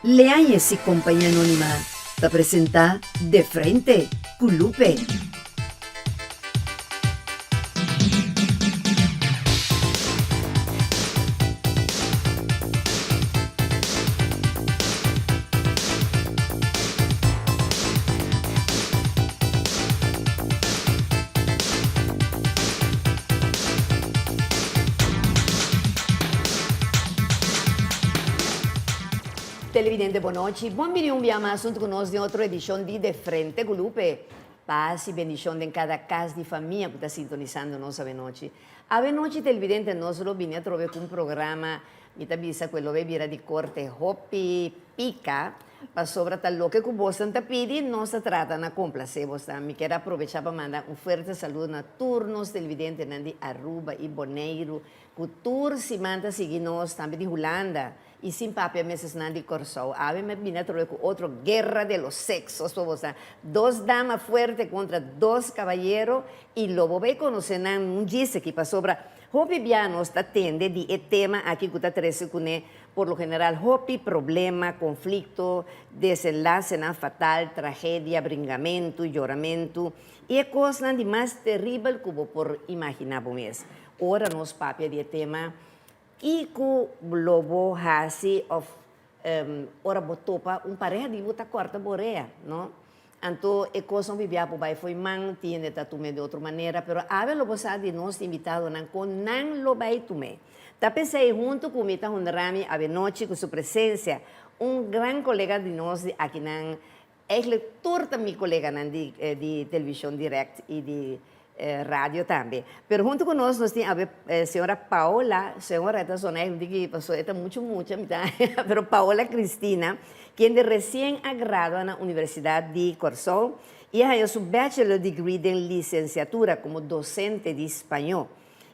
Leáñez y Compañía Anónima te presenta De Frente, Culupe. Televidente, boa noite. Bom dia mais junto conosco em outra edição de Frente Gulupe. Paz e bendição em cada casa de família que está sintonizando nós a noite. A noite, televidente, nós lo vinha trover com um programa, me avisa que lo vira de corte hopi pica, para sobre tal que você está pedindo, nós trata na complacer você. Me quero aproveitar para mandar forte saludo na turnos televidente de Aruba e Bonaire, que tour se manda seguir nós também de Holanda. Y sin papi meses nandi corso. A ver, me vine a traer con otro guerra de los sexos. O sea, dos damas fuertes contra dos caballeros. Y lo voy a conocer en un dice que pasó sobre Hopi Biano está tende de tema aquí que está trece con por lo general Hopi problema, conflicto, desenlace fatal, tragedia, bringamento, lloramento. Y es cosa de más terrible que por imaginar mes. Ahora nos papi de tema Iku lobo hasi of ora botopa pareja de buta corta borea, ¿no? Anto e cosa vivia po bai foi man tiene tatume de outra maneira, pero ave lobo sa de nós invitado nan con nan lo bai tume. Ta pensei junto com mita hundrami ave noite com sua presença, um gran colega de nós aqui nan eigenlijk torta mi colega nan de televisão direct e de radio também. Pero junto conosco nós temos a senhora Paola, senhora esta zona que passou esta mucho, pero Paola Cristina, quem de recém graduada na Universidade de Corsol e ha seu bachelor degree em licenciatura como docente de espanhol.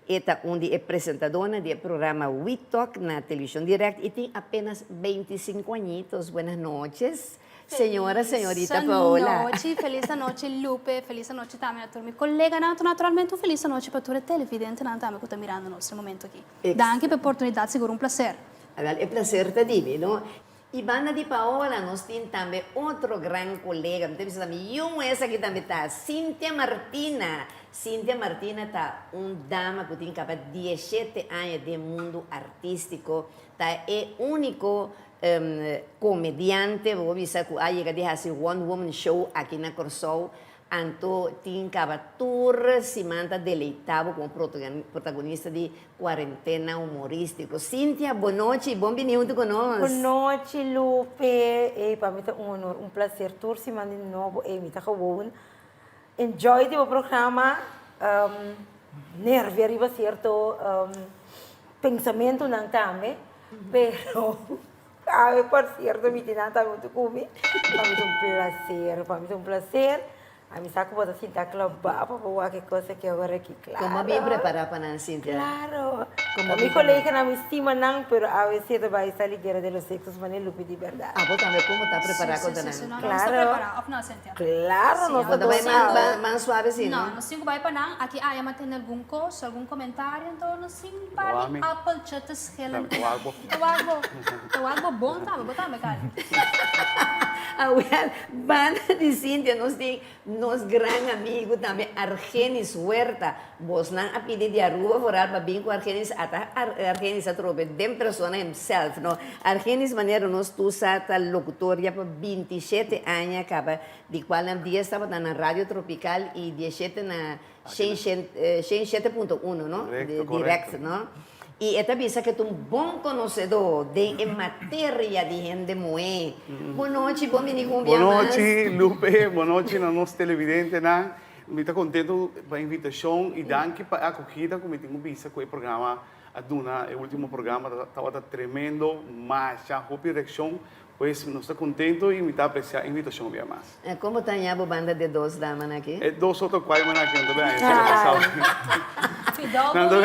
Esta onde é apresentadora do programa We Talk na televisão direct e tem apenas 25 añitos. Buenas noches. Señorita Paola. Feliz noche, Lupe. Feliz noche também a todos meus colegas. Naturalmente, feliz noche para todos os televidentes também que estão mirando nesse momento aqui. Danke pela oportunidade, seguro um prazer. É prazer te dizer, não? E banda de Paola, nós temos também outro grande colega, não temos também, essa aqui também está, Cíntia Martina. Cíntia Martina está dama que tem 17 anos de mundo artístico, é único comediante, vou dizer que llega de hacer one woman show aqui na Corsol, anto tem tour se manda deleitado como protagonista de quarentena humorístico. Cíntia, boa noite e bom vindo conosco. Boa noite, Lupe. Para mim é honor, prazer tour se manda de novo e me está gewoon. Enjoy o programa. Nerve arriba certo pensamento não também, pero por cierto, mi tina también tu cumi. Para mí es un placer. A mí saco para sentar clavada para cualquier cosa que ahora aquí, claro. ¿Cómo bien preparada para Cíntia? Claro. Como mi colega no me estima nada, pero a veces va a salir guerra de los sexos, man, Lupe, de verdad. Ah, vos también, ¿cómo está preparada con Claro. Claro. Está preparada, ¿no, Cíntia? Claro, sí, no Cuando va más suave, sí, ¿no? No, cinco vai para nada. Aqui há uma tem algum coisa, algum comentário, então não sim para Apple chat schelen. Tawago bom tá, botar me cara. Banda de Cíntia, nos gran amigo também, Argenis Huerta. Vos não a pedir de Aruba, forar para bem com Argenis, até Argenis a trobe, dem persona himself, no? Argenis maneira nos tu sata locutoria para 27 anos, acaba, de qual um dia estava na Rádio Tropical e 17 na 107.1, no? Direct, no? E esta visa que tu bom conhecedor de matéria de gente moe. Boa noite, bom vir com Boa noite, Lupe. Boa noite, na nossa televidente, né? Muito contento pela invitação e danke para a acolhida que me tenho visto com o programa Aduna, o último programa estava tremendo, mas já houve reação. Pues nós estamos contentos e me está apreciando a invitação via mais. Como está a banda de dos damas aqui? É dois outros quais manas aqui, não bem? Não bem,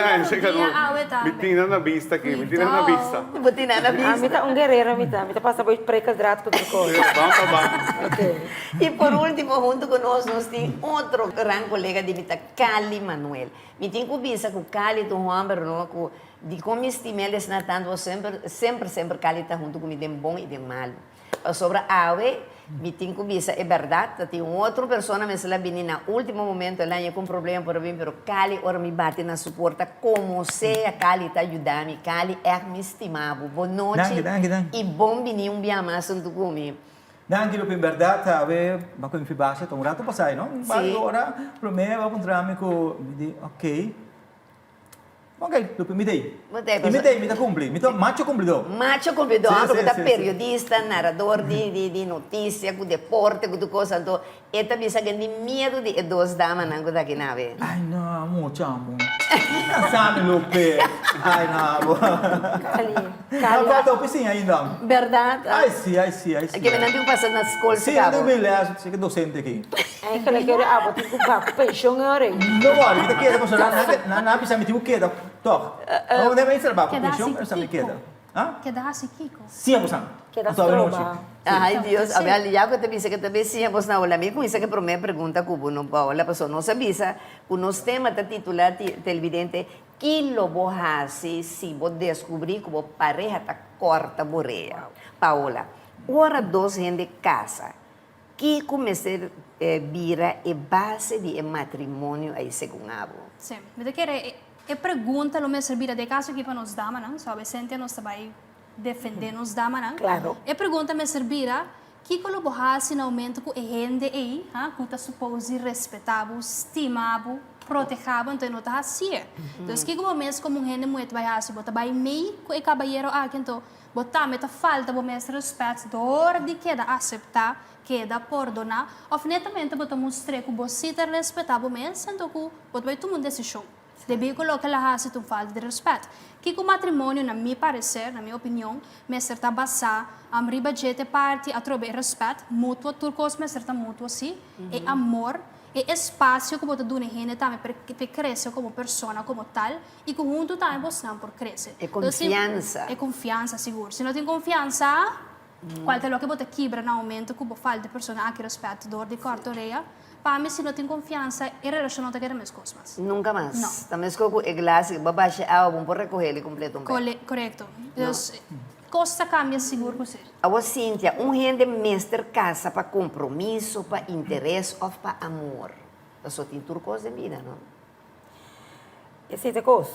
me tira na vista aqui, me tira na vista. Vou tirar na vista. A mim tá guerreiro, me tá passando por precas drato com outra coisa. Vamos. Ok. E por último, junto conosco, nós temos outro grande colega de Mita, Cali Manuel. Me tem que pensar que o Cali, o homem, De como estimeles na tanto sempre cali tá junto com de bom e de mal. Sobre a ave, me tem que é verdade, tem outra pessoa me se la vini na último momento, ela é com problema por mim, pero cali ora me bate na suporta como se a cali tá ajudando, cali é me estimava. Boa noite. Danke. E bom venir biama junto comigo. Danke, Lupe, in verità, ma come fibasse, un rato passai, no? Ma Sì. ora, per me, va incontrarmi con, mi dice, ok, Lupe, mi dai. Mi cumpli, mi macho cumplido. Macho cumplidor, Sì, porque sì, tá sì, periodista, narrador de notícia, com deporte, com coisa, então, e também sabe de medo de duas damas não daqui nave. Ai, no, amo, ciamo. Sabe, Lupe. Ai, no. Cali. Não, falta piscina ainda. Verdade? Ai, sim. É que não tem passado na escola, Sim, cabo. tu beleza, sei que docente aqui. É que ele quer botar com papo, pensão agora. Não, olha, kita queda, mas na bisa meti o queda. Toh. Não deve ser para Queda pensão, assim, essa me Kiko. queda. Hã? Quedasse, Kiko. Sim, abusão. Queda Só a noite. stroba. Ai, Deus, Sim. a minha aliada que também que também sim, você não olha, me com isso que para mim pergunta cubo não Paula, a pessoa não sabia, o nosso tema tá titular televidente, que lobo hace se você descobrir que a pareja tá corta boreia. Paula, ora dois gente casa, que começar vira a base de matrimônio aí segundo abo. Sim, vede che é pergunta lo me servira de caso que para nos dama, não? Sabe, sente nos vai defender nos dama, não? Claro. É pergunta me servira que colaborasse no aumento com a gente aí, que está suposto respeitável, estimável, protejável, então não está assim. Então, que como mês como gente muito vai assim, bota vai meio com o cabalheiro aqui, então botar meta falta bo mês respeito, dor de queda aceitar, queda perdonar, ou netamente bota mostrar que você está respeitável mês, então que bota vai tomar uma decisão. Deve colocar lá assim tu falta de respeito. Que o matrimônio, na minha parecer, na minha opinião, me certa basar a budget parte a trocar respeito mútuo, turcos me certa mútuo sim, e amor, e espaço que você dá na gente também para crescer como pessoa, como tal, e que junto também você não por crescer. É confiança. É confiança, seguro. Se não tem confiança, qualquer coisa que você quebra no momento que você falta de pessoa que respeito, dor de corta orelha, para mim, se não tem confiança, a relação não está querendo mais coisas. Nunca mais. Não. Também escolho o glass, babaixa álbum, por recolher ele completo. Correto. Então, costa cambia seguro com você. A Cíntia, gente mestre casa para compromisso, para interesse ou para amor. Eu só tenho tudo coisa de vida, não? Esse é coisa.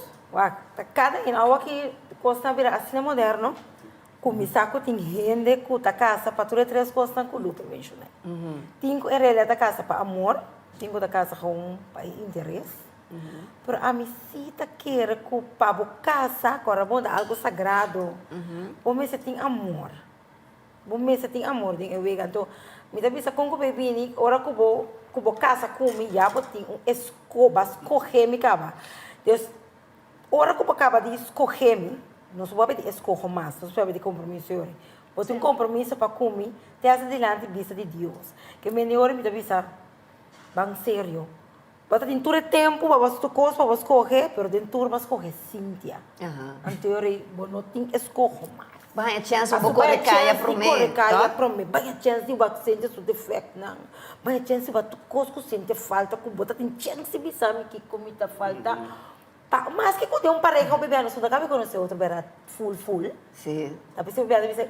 Cada uma que costa virar assim moderno, começar com tem gente que tá casa para tudo três coisas com luta, vejo, né? Tem que ele da casa para amor, tem que da casa com para interesse. Pero a mim se tá quer que para casa agora bom algo sagrado. Bom mas tem amor. Bom mas tem amor, tem eu então, me dá bisa com o bebê ni, ora que vou casa comigo já botem escoba, escorrer me cava. Deus, ora que vou acaba de escorrer me não se pode escolher mais, não se pode compromisso. Você tem um compromisso para comer, te hace delante vista de Deus. Que melhor me dá vista, bem sério. Você tem todo tempo para você tocar, para você correr, mas tem turma para correr, Cíntia. Anterior, você não tem escolher mais. Vai a chance, vou correr caia para mim. Vai a chance de você sentir seu defeito, não. Vai a chance de você sentir falta, que você tem chance de saber que comida falta. Mas que quando pareja, o bebê não se dá conhecer outro bebê full. Sim. Tapi se o bebê dice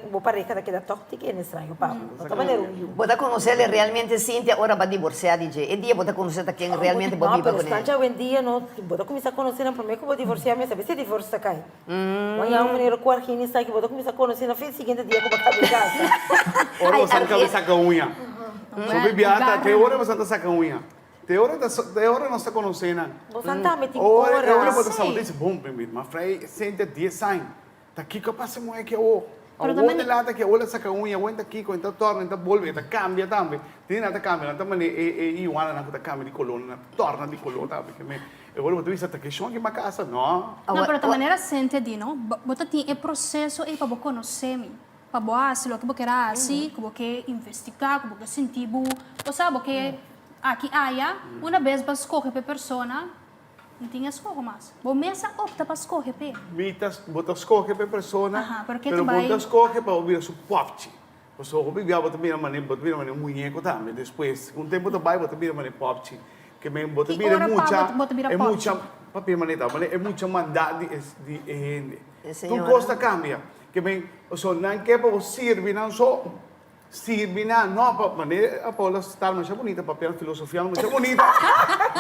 uma pareja daquela tóxica é estranho, pá. Outra maneira Você conhecer ele realmente, Cíntia, ora para divorciar, DJ. E dia você conhecer quem realmente pode viver com ele. Não, hoje em dia, não, você começa a conhecer, não, primeiro que vou divorciar, mas sabe se divórcio cai. Amanhã, uma maneira quarquinha, está que você começa a conhecer, no fim seguinte dia, como acaba de casa. Ora você não saca unha. So bibiata, até hora você não saca unha. Te hora não está conhecendo. Você está metendo Ora você Sim. sabe desse bom primeiro, mas frei sente 10 anos. Tá aqui que eu passo muito que eu Pero o também- outro lado que olha saca unha, o aqui com então torna, então volve, então cambia também. Tem nada cambia, então mas e o ano não cambia de coluna, torna de coluna, tá? Porque me eu vou dizer até que chão aqui na casa, não. Não, pero de maneira sente de não, você tem o processo aí para você conhecer-me. Para você, o que você quer assim, que você quer investigar, que você quer sentir, você sabe que aqui há, uma vez para escolher a pessoa, não tinha escolha mais. Você mesmo opta para escolher. Botas escolhe para pessoa, Ajá, porque pero tu vai- botas escolhe para ouvir su popte. Você ouve via, você mira mané muñeco também, depois, com o tempo tu vai, você mira mané popte. que me bota Y mira ahora mucha, bota mira es pot. mucha, papi maneta, es mucha maldad de gente. Tu Señora. costa cambia, que me, o sea, não que para servir não só servir não para maneira a Paula estar mais bonita, papel filosofia mais bonita,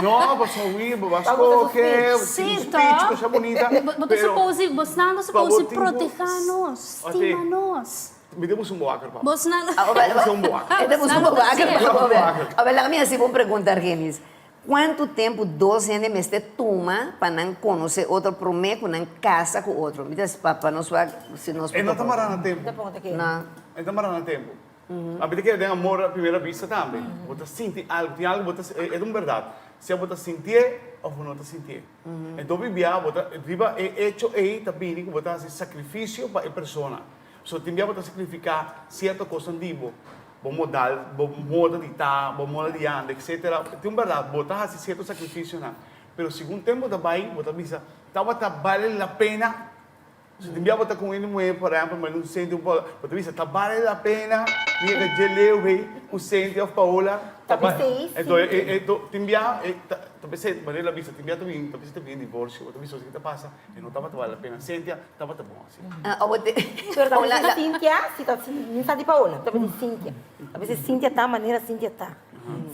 não para sorrir, para qualquer Sim, speech tá. mais bonita, Você suppose, você não suppose proteger-nos, Ok. estima-nos. me demos um boacar, papi. Você não... Vamos a um boacar. Temos Não, um não boaca sei. para ver. Boaca. A ver, a minha segunda pergunta, Argenis. Quanto tempo dois gente me este toma para não conhecer outro prometo, não casa com outro? Me diz, papá, não sou se nós... E não está marando tempo. Ita ponta aqui. Não. Então, marando tempo. A vida que é amor à primeira vista também. Você sente algo, tem algo, é uma verdade. Se você sentir ou não está sentir. Então, vivia, viva é hecho aí também, que você faz sacrifício para a pessoa. So, também você sacrificar certa coisa em vivo. Vou mudar, vou mudar de estar, vou mudar de andar, etc. Tem uma verdade, você faz certo sacrifício, não. Mas, segundo tempo também, você pensa, vale a pena. Se tiver botar com ele mulher, por exemplo, mas não sente um pouco, você pensa, tá vale a pena, liga de leu, o sente a Paola, Talvez sim. Então, timbia, talvez mas ele avisa, timbia também, talvez também divórcio, talvez isso que passa, e não estava vale a pena, sente, estava bom assim. Pero talvez Cíntia, se tá não está de Paola, talvez Cíntia. Talvez Cíntia tá a maneira Cíntia tá.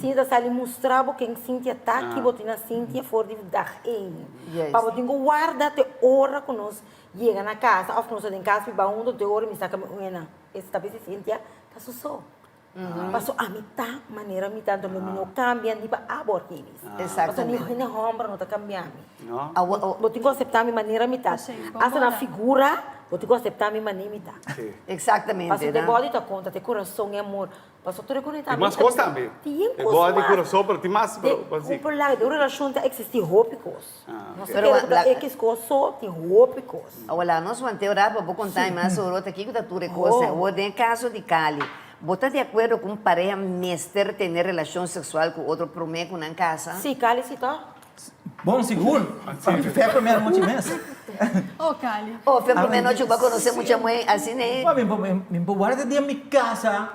Cíntia está ali mostrando quem Cíntia tá, que botina Cíntia for de dar ele. Yes. Para botinho guarda até hora que nós chega na casa, ou nós em casa, para um de hora me saca uma. Esse talvez Cíntia tá só. Passou a mitad maneira mitad então não cambia nem para abortar eles. Exatamente. Passou nem hombra não está cambiando. Não? Vou ter que aceitar a minha maneira mitad. Sim, Essa na figura, vou ter que aceitar a minha maneira mitad. Sim. Exatamente, Passa de né? bode tua conta, te coração e amor. Passa tudo conectado. Tem mais coisas também. Tem É boa de coisas. coração, mas tem mais, assim. Por lá, de relação tem existir rópicos. Não sei Pero que é que coisas só tem rópicos. Olha, nós vamos ter para vou contar mais sobre outra aqui que está tudo coisa. O de caso de Cali. Você de acordo com pareja mestre ter relação sexual com outro prometo na casa? Sim, cale se tá. Bom, seguro. Fé a primeira multimessa. Oh, Cali. Oh, foi a primeira noite que eu conhecer muita mãe assim, né? Me guarda de minha casa.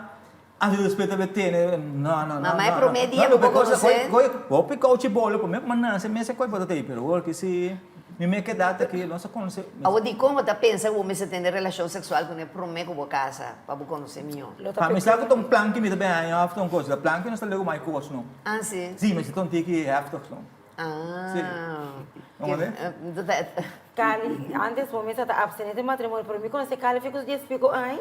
A respeito a ter, não. Mamãe prometia que vou conhecer. Vou picar o tibolo, como é que mas se me se coi para ter, pero que se me que data que não se conhece. Eu digo como você pensa que você ter relação sexual com o prometo com casa para você conhecer melhor? Para me sabe que um plan que me também aí after um coisa, plan que não está lego mais coisa não. Ah, sim. Sim, mas então tem que after não. Ah. Vamos ver? Cale, antes momento está abstinente de matrimônio, pero me conhece Cale, fico os dias, fico, ai,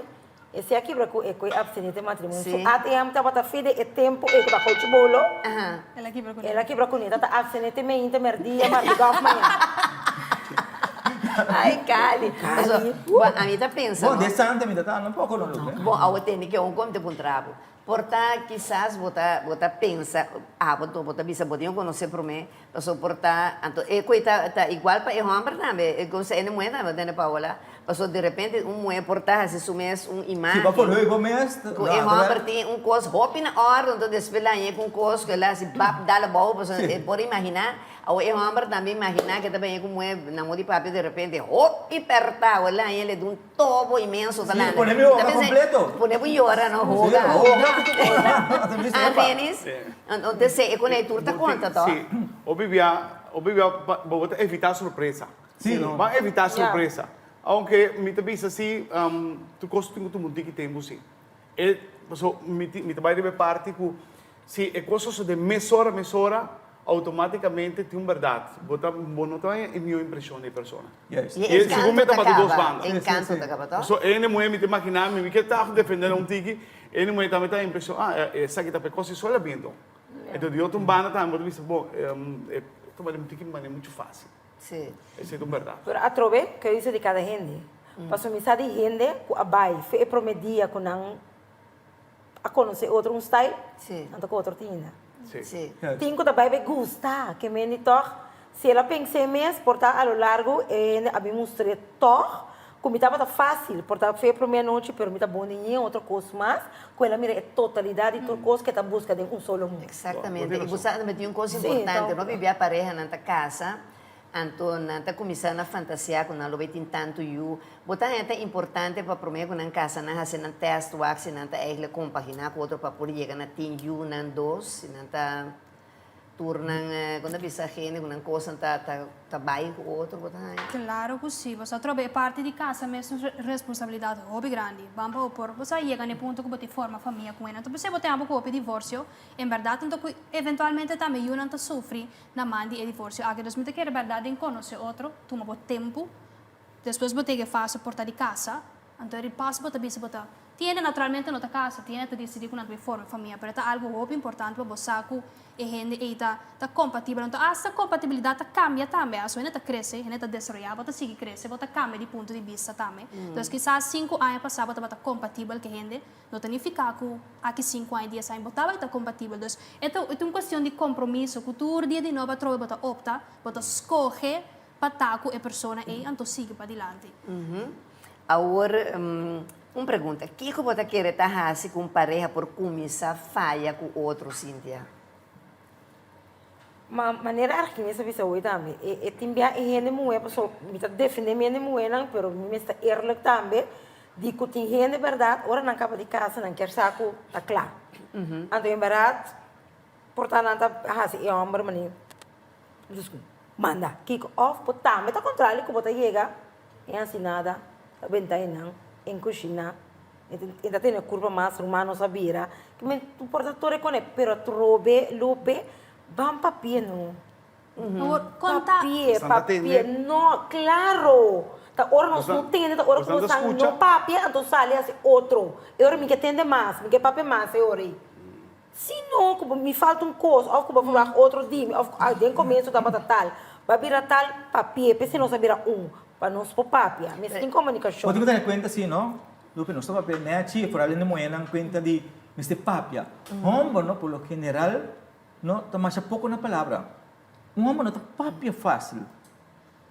esse aqui para é abstinente de matrimônio. Sim. So, até a minha bata fide é tempo, é para coach bolo. Aham. Ela aqui para Ela aqui para conita, está abstinente me inte merdia, mas liga amanhã. Ai, Cali. A mim está Bom, pensando. de santa me tá não pouco não. Bom, eu tenho que um como de contrato. Portanto, quizás você pensa, você bisa botinho conhecer para mim, passou portar, então, é coisa tá igual para o homem também, é como se ele mulher também tem Paola, passou de repente mulher portar se sumes imagem. Se vai por aí, vamos mestre. O homem tem coisa roupa na hora, então despelar aí com coisa que lá se bap dá la boa, você pode imaginar. O homem também imaginar que também como é na mão de papi de repente, hop e apertar, olha ele de tobo imenso, tá lá. Ponemos o completo. Ponemos llora, não roga. Apenas, então se é quando é turta conta, tá? Sim. Ou vivia, vou evitar surpresa. Sim, não. Vai evitar surpresa. Aunque me também assim, tu gosta de muito que tem sim. É, me também deve parte que se é coisa de mesora, automaticamente tem uma verdade. Não tem a minha impressão de pessoa. Yes. E E segundo me para duas acaba, bandas. encanto da acaba, tá? So, ele mulher me imaginar, me que está defendendo um tiki, ele mulher também tem a impressão, essa aqui tá pecosa só ela vindo. Então, de outra banda também, eu disse, bom, tomar um tiki é muito fácil. Sim. Essa é uma verdade. Pero a trove, que eu disse de cada gente. Passo me sabe gente, a bai, fe promedia com não a conhecer outro style, Sim. então com outro tinha. Sim. Sim. Tem que também gusta, que me toh, se ela pensa mesmo, portar a lo largo, a mim mostrei toh, como estava fácil, portar foi a primeira noite, pero me tá bom ninguém, outra coisa mais, com ela mira a totalidade de tudo coisa que está busca de solo mundo. Exatamente. E você também tinha uma coisa Sim, importante, então- não vivia a pareja na casa, então não começando a fantasiar com não tem tanto eu. Botar é importante para prometer com na casa, não fazer um teste, ou se não tá compaginar com outro para poder chegar na tem eu, não dois, se não tá turnan, quando bisa gente, quando coisa tá bairro com outro, botar aí. Claro que sim, você trabalha parte de casa, mesmo responsabilidade hobby grande. Vamos por você chega no ponto que você forma família com ele. Então você tem um pouco de divórcio, em verdade, então eventualmente também eu não sofre na mão de divórcio. Agora, se você quer verdade em conhecer outro, toma muito tempo, depois você tem que fazer porta de casa, então ele passa para você botar. Tiene naturalmente na casa, tiene que decidir quando você forma família, mas é algo muito importante para você que a gente está compatível. Então, essa compatibilidade cambia também. A gente cresce, a gente desenvolve, você sigue cresce, você cambia de ponto de vista também. Então, quizás 5 anos passados você está compatível com a gente, não significa que aqui 5 anos, 10 anos, você está compatível. Então, é uma questão de compromisso, que todo dia de novo você opta, você escolhe para estar com a pessoa e então sigue para adiante. Agora, uma pergunta. O que você quer estar com pareja por começar falha com outro, Cíntia? Mas maneira que me sabe saúde também. E também a gente não é pessoa me está defendendo minha mulher não, pero me está erro também. Digo tem gente verdade, ora não acaba de casa, não quer saco, tá claro. Então em verdade, portanto não tá assim, é homem maninho. Desculpa. Manda, kick off, botar, mas tá contrário que você chega, é assim nada, tá bem tá aí não, em cozinha. Ainda tem a curva mais humana, sabia? Que me tu portador com ele, pero trobe, lupe, vamos papel não. Papel, não, claro. Tá hora nós não tem, tá hora que nós não papel, então sai assim outro. Eu me que atende mais, me que papel mais, eu ori. Se não, me falta um coisa, ou que vou falar outro dia, ou de começo da tal, vai virar tal papel, pense não sabia para nós pôr papel, mas tem comunicação. Pode dar conta assim, não? Lupe, nós estamos aprendendo aqui, por além de moeda, conta de este papel. Homem, não, por lo general, não, toma pouco na palavra. Homem não está papel fácil.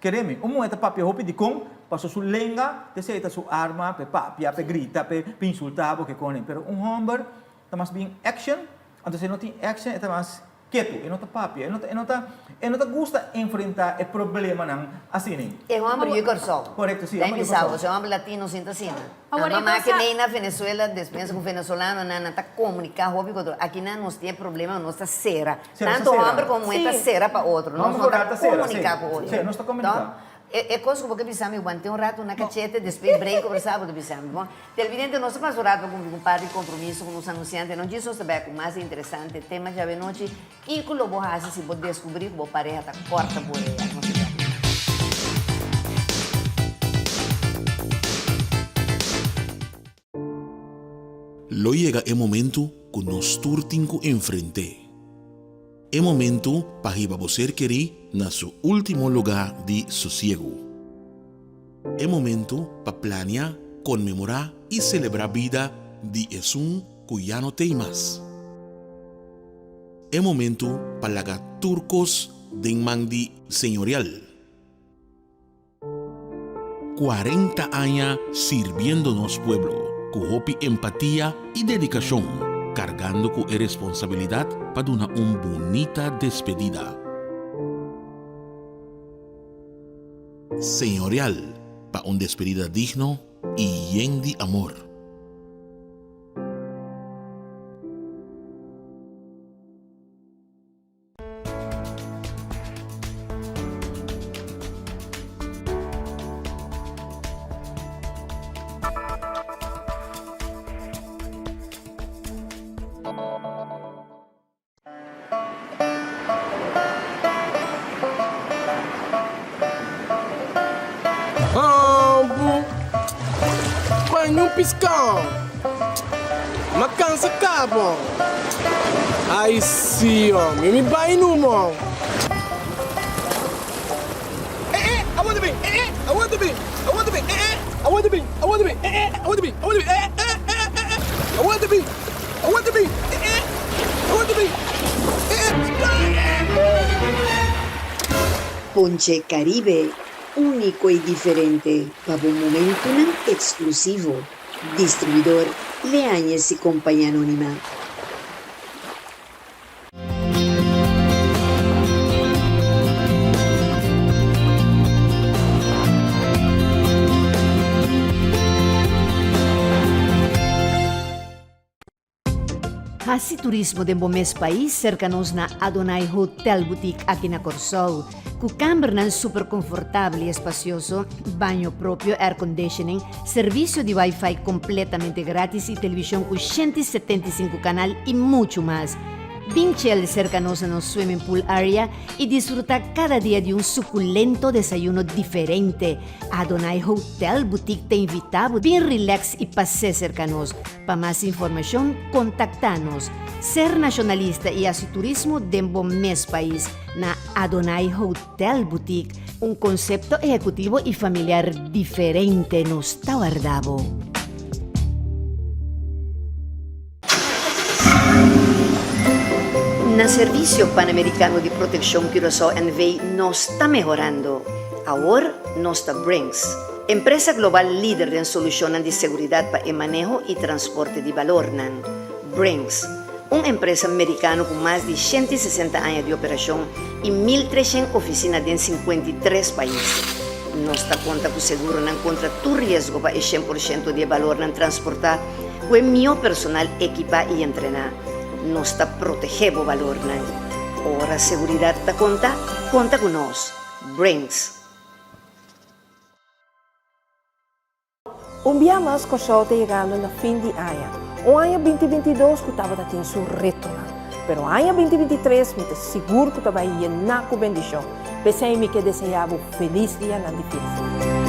Quereme, homem está papel hopi de com, passou sua lenga, deseita sua arma, pe papel, pe grita, pe insultar, porque com pero homem está mais bem action, então se não tem action, está mais quieto, e não está papel, e não gosta enfrentar o problema não assim. É um homem de coração. Correto, sim. Tem pensado, se é um homem latino, sinta assim. A mamãe que nem na Venezuela, despensa com o venezuelano, não está comunicando, aqui não nós temos problema, nós está cera. Tanto homem como mulher está cera para outro, nós não está comunicando com o outro. Sim, nós está comunicando. É coisa que você pensava, eu botei rato na cacheta, depois break, conversava, você pensava. Bom, televidente, nós estamos rato com um par de compromisso com os anunciantes, não diz isso também, o mais interessante, tema de a noite, e que o lobo hace, se você descobrir que a pareja está corta por ela. Lo llega el momento que nos turtinco enfrente. El momento para que você querer na su último lugar de sossego. El momento para planear, conmemorar y celebrar vida de Jesús que ya no tem más. El momento para lagar turcos de mandi señorial. 40 años sirviéndonos pueblo, con hopi empatía y dedicación, cargando con responsabilidad para una bonita despedida. Señorial, para una despedida digno y lleno de amor. Põe um piscão, uma cansa cabo. Aí sim, homem, me vai no mão. I want to be, I want to be, I want to be, I want to be, I want to be, I want to be, I want to be, I want to be, I want to be, I want to be. Ponche Caribe, único y diferente, para un momento exclusivo. Distribuidor Leáñez y Compañía Anónima. Bahasi turismo de mes país cercanos na Adonai Hotel Boutique aqui na Corsol. Com câmara super confortável e espacioso, banho próprio, air conditioning, serviço de Wi-Fi completamente grátis e televisão com 175 canal e muito mais. Vinchel cercanos no swimming pool area e disfrutar cada dia de um suculento desayuno diferente. Adonai Hotel Boutique te invitamos bem relax e passeio cercanos. Para mais informação, contacta-nos. Ser nacionalista e assim turismo dentro mes país na Adonai Hotel Boutique, um conceito executivo e familiar diferente nos Tawardabo. Na Serviço Pan-Americano de Proteção Curaçao NV nos está melhorando. Agora nos está Brinks, empresa global líder em soluções de segurança para o manejo e transporte de valor. Brinks, uma empresa americana com mais de 160 anos de operação e 1.300 oficinas em 53 países. Nos está conta com seguro contra todo risco para o 100% de valor transportar com o melhor personal equipado e treinado. Nos está protegendo o valor. Ora, seguridad ta conta con nós. Brinks. Um dia mais que o show está chegando no fim de ano. O ano 2022 que estava tendo seu retorno. Pero o ano 2023 me seguro que estava aí na bendição. Pensei-me que desejava um feliz dia na difícil.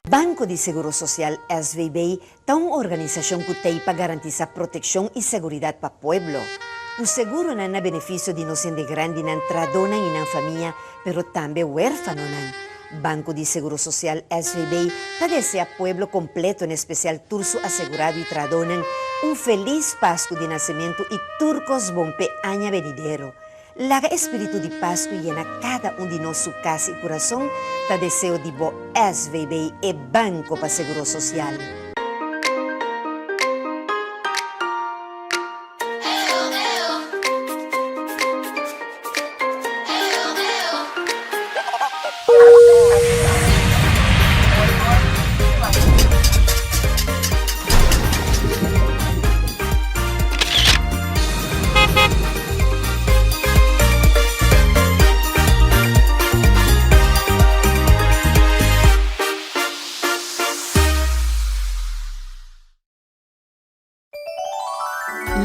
Banco de Seguro Social SVB é uma organização que tem para garantir proteção e segurança para o povo. O seguro não é benefício de nós de grande na tradona e na família, mas também huérfano. Banco de Seguro Social SVB está deseja povo completo, em especial turso assegurado e tradona, um feliz Páscoa de nascimento e turcos bompe año venidero. Laga espírito de Páscoa llena cada de nós su casa e coração, ta deseo de bo SVB e Banco para Seguro Social.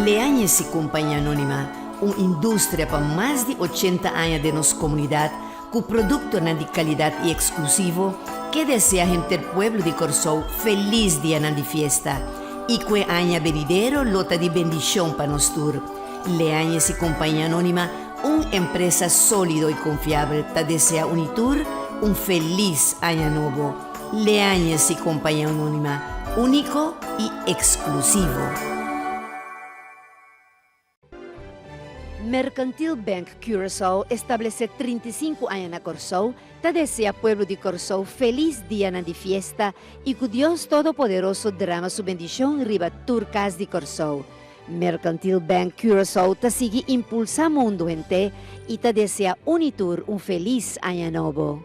Leanhas e Companhia Anônima, uma indústria para mais de 80 anos de nossa comunidade, com produto de qualidade e exclusivo, que deseja ter pueblo de Corsol feliz dia de fiesta. E que año venidero lota de bendição para nós todos. Leanhas e Companhia Anônima, uma empresa sólida e confiável, te deseja unitur um feliz ano novo. Leanhas e Companhia Anônima, único e exclusivo. Mercantil Bank Curaçao estabelece 35 anos na Corsol, te deseja pueblo de Corsol feliz dia de fiesta e que Deus Todo-Poderoso derrama sua bendição riba turcas de Corsol. Mercantil Bank Curaçao te sigue impulsando o mundo inteiro e te deseja unitur um feliz ano novo.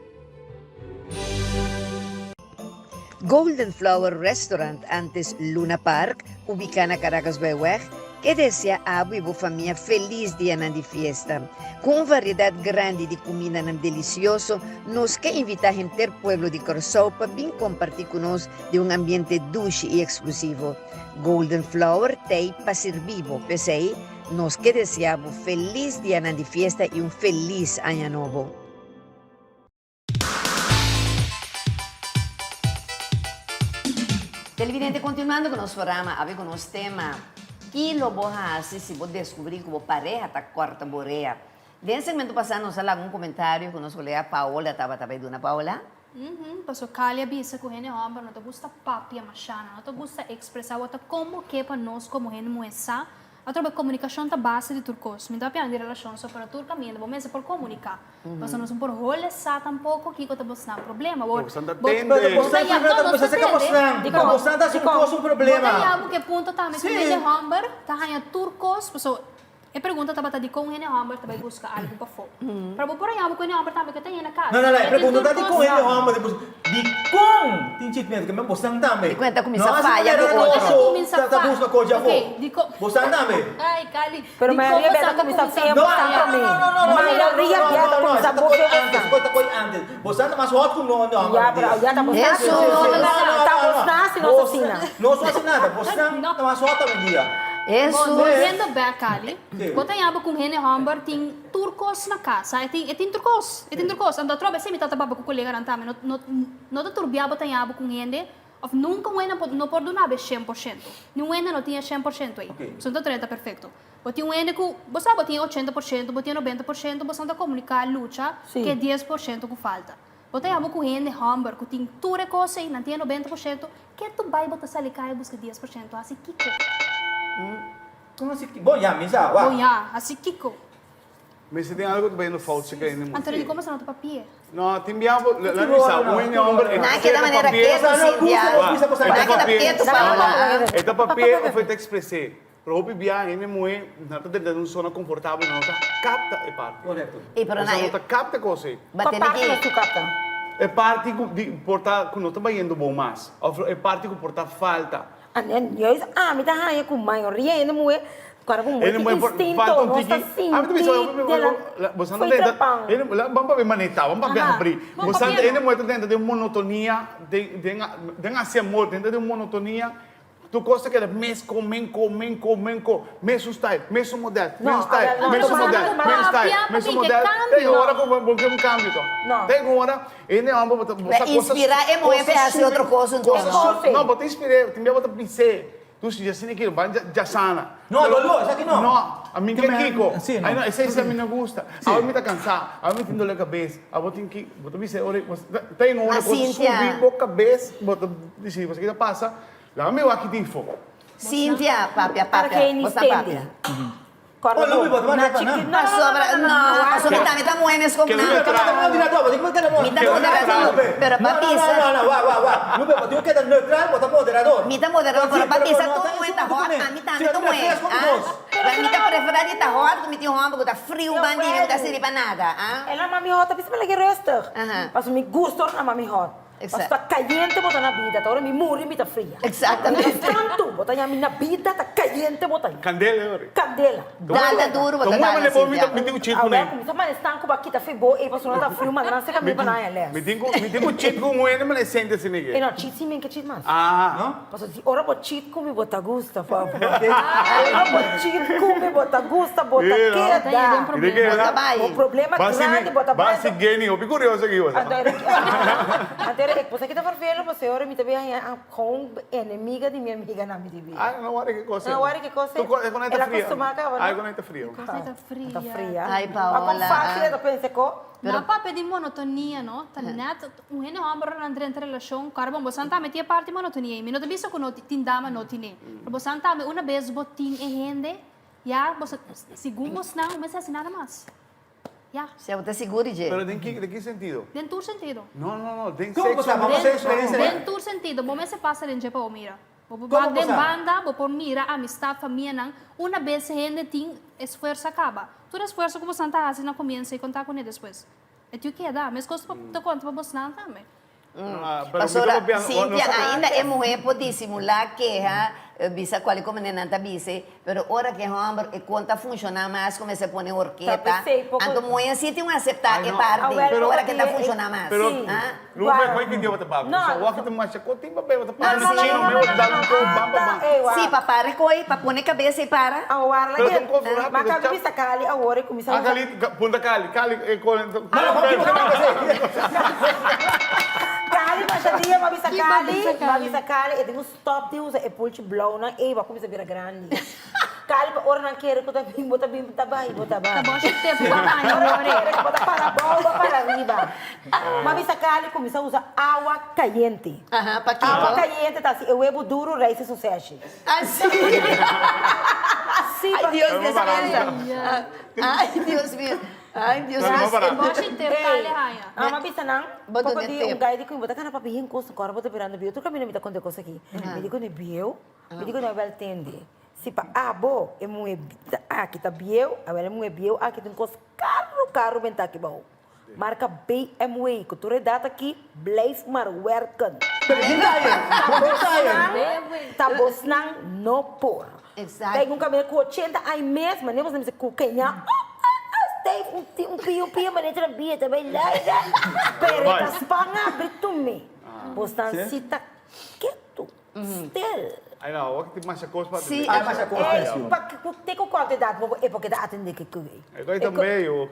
Golden Flower Restaurant, antes Luna Park, ubicada na Caracas Beweg, que deseja a sua família feliz dia de fiesta. Com uma variedade grande de comida delicioso, nos que invita a gente pueblo de Corsol para vir compartilhar conosco de um ambiente dulce e exclusivo. Golden Flower tem para servir, pensei, nos que desejamos feliz dia de fiesta e feliz ano novo. Televidente, continuando com nosso programa, a ver com nosso tema. Que lo vos haces si vos descubrís que vos pareja está corta borea. De ese segmento pasado nos sale algún comentario con nuestra colega Paola, estaba de una Paola. Paso Kalia bisa ko hene hombre, no te gusta papia machana, no te gusta expressar o como que para nós como hene moessa, a tropa comunicação tá base de turcos. Me dá piano de relação só para turca minha, vou mesmo por comunicar. Paso nós por rolar sa tampouco que tá buscar problema. Você anda Você está um problema. Bota que ponto tá, mas ele hombre, tá hanya turcos, paso E pergunta taba tadi kung hene hammer taba busca algo pa fo. Para bo porém algo hene hammer taba kita na casa. Não, não, não. Pergunta tadi kung ele homem depois. Di kung tinchit mesmo que me bostang também. Di kwenta kung minsan falla do outro. Tá busca coisa fo. Okay, di ko. Bostang também. Ay, Kali. Pero maioria beta começa a ser bostang também. Maioria beta começa a antes, coisa coi antes. Bostang mas hot com não. Já tá bostang. Jesus. Tá bostang se não assassina. Não sou assinada. Bostang tá mais hot também dia. Jesus. Volviendo back, Kali. Bota yaba kung hene hammer ting turcos na casa. Etin turcos. Etin turcos. Ando trobe se mi tatababa ko colega ran tame. No turbiaba ta yaba kung hene. Of nunca no perdonava 100%. Ninguém não tinha 100% aí. São 30 perfeito. Botinha um ene que você botinha 80%, botinha 90%, você anda comunicar luta que é 10% que falta. Botinha amo com ene hamburger, que tem tudo coisa e não tinha 90%, que tu vai botar salicar e busca 10%, assim kiko. Como assim? Bom, já, misa, uau. Bom, já, assim kiko. Mas se tem algo que vai no falso que ainda Antônio, como você não tem papel? No, ti inviamo la misa, un hombre. Anche da maniera quieto, Cintia. Anche da quieto, Paola. Esta papel foi te expressei. Pero hopi bia ene moe, nata de uma zona confortável, não tá capta e parte. Correto. E però Não não, tá capta coisa. batendo Parte aqui. tu capta. É parte que porta que não tá indo bom mais. É parte que porta falta. Me tá raia com maioria ainda moe. Agora com Ele muito instinto, nossa sim. Você não tenta. Ele vamos ver manetar, vamos ver abrir. Você ele muito tenta de monotonia, de assim amor, tenta de monotonia. Tu gosta que é mesmo, mesmo style, mesmo modelo, mesmo style, mesmo modelo, mesmo style, mesmo modelo. Tem hora que um cambio, então. Tem hora, ele é uma Inspirar é muito fazer outra coisa, então. Não, bota inspirar, tem que botar pincel. Tu já sei que já sana. Não, Lolo, isso aqui não. Não, a mim que é Kiko. Sim, não. Aí não, essa a mim não gosta. Aí me tá cansado, aí me tem dor de cabeça. Aí eu tenho que, botar pincel, tem hora que eu subir a cabeça, botar, dizer, você que passa. Lá meu aqui tem fogo. Cíntia, papia, Para quem bota entende. papia. Oh, Lupi, bota Na mais chiquita. Não, sobra, não, me tá moendo como não. Me tá moderador, pero papisa. Não, Lupi, bota que neutral, bota moderador. Me tá moderador, pero papisa, tu moenda hot, a mim também tu moenda. Me tá preferado tá hot, me tem um homem que tá frio, bandido, não tá servindo para nada. Ela mami hot, tapi lagi resta. Mas me gusta na mami hot. Mas tá caliente botar na vida, agora me muri me tá fria. Exatamente. Tanto, botar na vida tá caliente botar. Candela, Candela. Dada duro, bota então dada, me levou, me Cíntia. tem um chip Agora com ele. começa a estanco aqui tá frio, e passou tá frio, mas não sei como para ela. Me tem um chip com ele, mas sente assim E ninguém. não, cheat sim, que cheat mais. Ah, Mas assim, ora bot cheat come bota gusta, por favor. Ora bot cheat come bota gusta, bota queda. Bota vai. O problema grande bota base geni, eu fico curioso aqui você. Até você que tá farfelo, você ora me também com inimiga de minha amiga na minha vida. Ah, não hora que coisa. Não, hora que coisa. Quando Ela tá fria. costuma acabar. Ah, quando tá frio. Tá fria. Tá fria. Ai, Mas Paola. com fácil, eu pensei que Na papel de monotonia, no? Tá net, um hene hamburger na entre relação, cara, bom, você tá metia parte de monotonia. E me não te biso que não tin dama não tine. Você tá uma vez botin e rende, já, você segundo você não, mas assim nada mais. Já. Se eu te seguro, Gê. Pero de que sentido? Dentro do sentido. Não, tem Como sexo. você vamos fazer experiência? Dentro do sentido, bom, se passa dentro para o mira. Como Bag de você? banda, bo por mira, amistad, família, não. Uma vez se rende, tem esforço acaba. Todo esforço que você tá assim, não começa e contar com ele depois. É tu que dá, mas coisa para conta para você não também. Pastora, Cíntia, ainda é mulher pode simular que bisa qual como nenanta bise, pero ora que homem e conta funcionar mais como se põe orqueta. Então mulher sim tem um aceitar e parte, ora que tá funcionar mais. Pero não vai que deu outra papo. Só o que tu mais chegou tem papel, outra papo. Não tinha meu dado com bamba. Sim, para para coi, para pôr cabeça e para. Agora, mas a cabeça cali, agora começa a cali, punta cali com Kali, mas dia, mabisa Kali, e tem um stop de usa, e pulche blow na, e vai começar a virar grande. Kali, ora não quero que eu bota bem, bota bem. Tá bom, acho que tem agora. Bota para a bola, para arriba. Mabisa Kali começa a usar água caliente. Para quê? Água caliente, tá assim, eu ebo duro, raízes sucesso. Assim. Sim, Ai, Deus, Deus. Ai, Deus meu. Ai, Deus, Bocha inteiro, Kali, raia. Mas bisa nang, Boto papa de di tempo. um guide ko bota kana papihin ko sa kora bota pirando bio. Tu kami na mita konde ko sa ki. Me digo ne bio, me digo na bel tende. Se pa abo, é muito aqui tá biel, agora é muito biel, aqui tem coisa caro bem tá aqui bom. Marca BMW, que toda data aqui, blijf maar werken. Tá bosnang no por. Exato. Pega caminhão com 80 aí mesmo, nem você me diz que quem Tem um pio, mas entra bia também lá. Pero tá spanga britume. Bostan sita quieto, still. Aí não, o que tem mais coisa para Sim. dizer. Mas a coisa Tem que quantidade, é porque dá atender que cuide. Aí também, o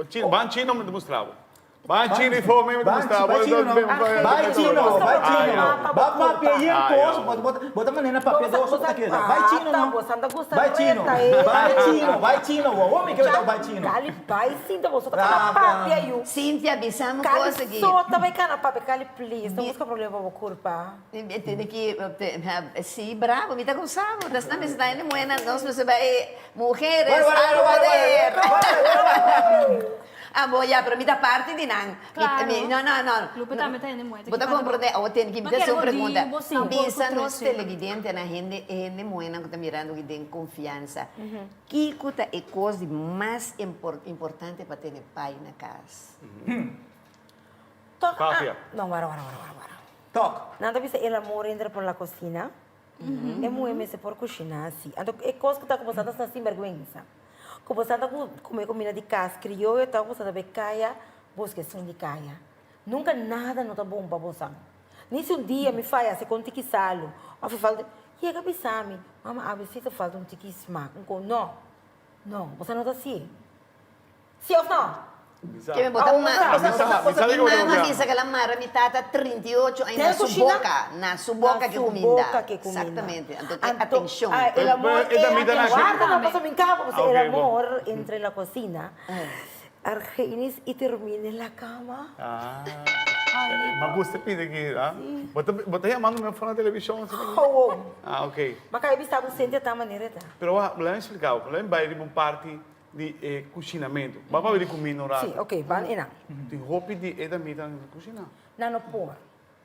que ban China me demonstrava. Ban China e fome me demonstrava. Vai Chino. Vai papel e coisa, bota maneira papel da outra aqui. Vai Chino não. Vai Chino. O homem que vai Chino. Cali vai sim, então você tá papel aí. Cíntia, avisamos Cali coisa aqui. só também cana papel, cali please, não busca problema para curpa. Tem que, sim, bravo, me tá gostando. Das na mesa da moeda, nós você vai mulheres, Ah, boh, ya, pero mita parte di nang. Claro. No. Lupa também tem muito. Bota compreender, ou tem que me fazer uma pergunta. Você não Pensa pode nos controlar. televidentes, na gente moena que está mirando que tem confiança. Que coisa é coisa mais importante para ter pai na casa? Papel. Não, para. Toc. Nada bisa el amor entra por la cocina. É muito por cozinhar assim. Então, é coisa que está começando a sem vergonha. Começando a comer comida de casa crioula, está começando a ver caia, busca som de caia. Nunca nada não está bom para você. Nem se dia me faz assim com tiki salo, ou falta, e é que pisame, mama, a vezes falta tiki smack, não, você não está assim. Sim ou não? Que me bota uma diz que ela mara me tata 38 aí na sua boca que comida. Exatamente. Então, atenção. El amor guarda, no pasa mi cabo, el amor entre la cocina. Argenis y termina en la cama. Mas você pede aqui, ah? Bota chamando meu fone na televisão. Ok. Mas que aí estava sente de maneira tá. Pero lá me explicar, lá vai ir uma parte de cozinamento. Vamos ver como no Sim, ok, van ina. Tem roupa de edamita na cozinha. Não por.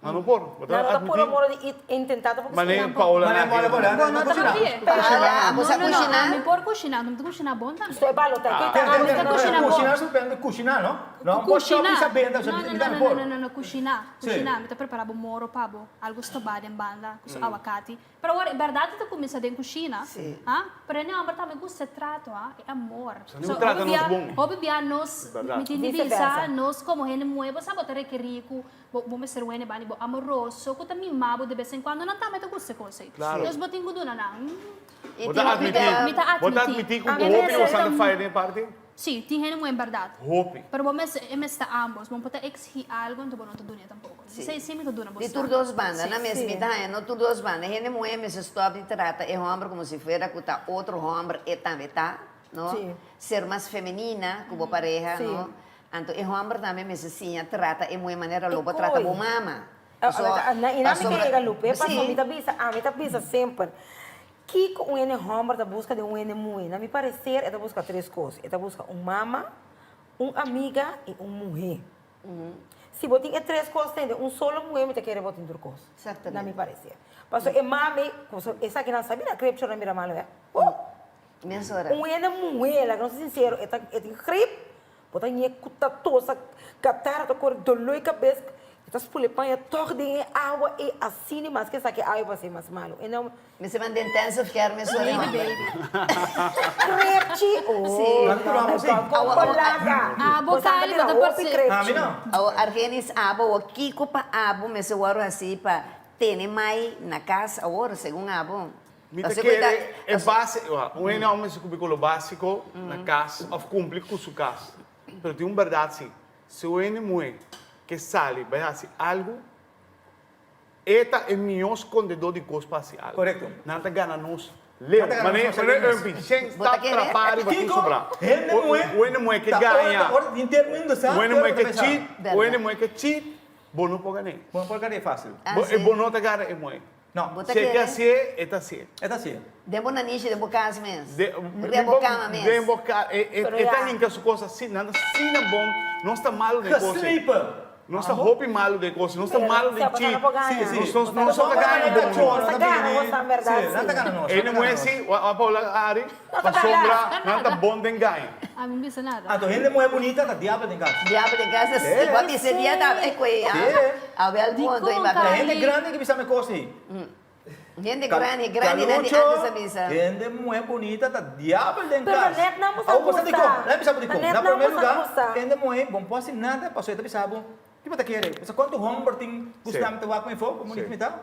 Não por. Não por amor de intentar porque Mas nem Paola. Não, também. Você cozinhar? Não pode cozinhar, não pode cozinhar bom também. Estou balota, que Cozinhar super cozinhar, não? Não, Cozinhar. Mm. Não, cozinhar. Cozinhar, me tá preparando moro, pabo, algo estobado em banda, com aguacate. Pero agora, verdade que começa dentro da cozinha, pero não, mas também gosta de trato, é amor. Não trata nos bom. Obvia nós, me tinha nós como gente mueva, sabe, botar que rico, vamos ser bueno, bani, amoroso, que também mabo de vez em quando, não também tá gosta de coisa. Nós botem com dona não. Bota admitir que o roupa que você anda fazendo parte? Sim, tem gente muito verdade. Roupa. Pero vamos está ambos, vamos poder exigir algo, então não estou dando tampoco. Sim, sim, estou dando. De tur dos bandas, na mesma idade, não tur dos bandas. Gente mulher se stop de trata é homem como se fuera que tá outro homem e também tá, não? Ser mais feminina como pareja, não? Então é homem também se sim trata é muito maneira lobo trata como mama. E na minha chega Lupe, para mim tá bisa sempre. Que um homem da busca de um homem mulher, na me parecer, ele busca três coisas. Ele busca mama, amiga e mulher. Se botar três coisas, tem solo mulher, me quer botar duas coisas. Exatamente. Na me parecer. Porque é mame, essa que não sabe, não crepe, não mira mal, é? Mensura. Homem mulher, não sei sincero, é tem crepe, botar minha cutatosa, catar, cor dolor e cabeça. Então, se pule panha, toda água e assim, mas que sabe água vai ser mais malo. Então, me se manda intensive care, me sou baby. Crepe, bocali, bota por si. O Argenis abo, o Kiko pa abo, me se waro assim pa ter mais na casa, agora, segundo abo. Mita que é base, um homem se currículo básico na casa, ou cumpre com sua casa. Mas tem uma verdade, sim. Se o homem que sale, vai fazer algo, esta é meu escondedor de coisas para fazer algo. Correto. Nada gana nos leu. Mas é um bichão, está trabalho, vai tudo sobrar. O homem que ganha, o homem que cheat, o homem que cheat, bom não pode ganhar. Bom, porque é fácil. Bom não te ganha, é muito. Não. Se é assim, é assim. É assim. Debo na niche, debo casa mesmo. Debo cama mesmo. Debo cama. É tá em que as coisas assim, nada assim é bom, não está mal o negócio. Sleeper. não está roupa malo de coisa, não está malo de chi. Não só ganha da chora, Você ganha, verdade. Não está ganhando. Ele não é assim, a Paula Ari, para sombra, não está bom de ganho. A mim não nada. Ah, então ele não é bonita, tá diabo de casa. Diabo de casa, É, igual que seria da ecoia. A ver, Di mundo em con La papel. gente grande que bisa me cosi. Gente grande, grande, nadie antes avisa. Gente muito bonita, tá diabo de Pero casa. net não Ako gusta. sa diko, na bisa diko. Net Na não primeiro gusta. lugar, gente muito bom posse nada, passou eta bisabo. Que bata querer? Essa quanto homework tem custam te wak me fo, como que me tá?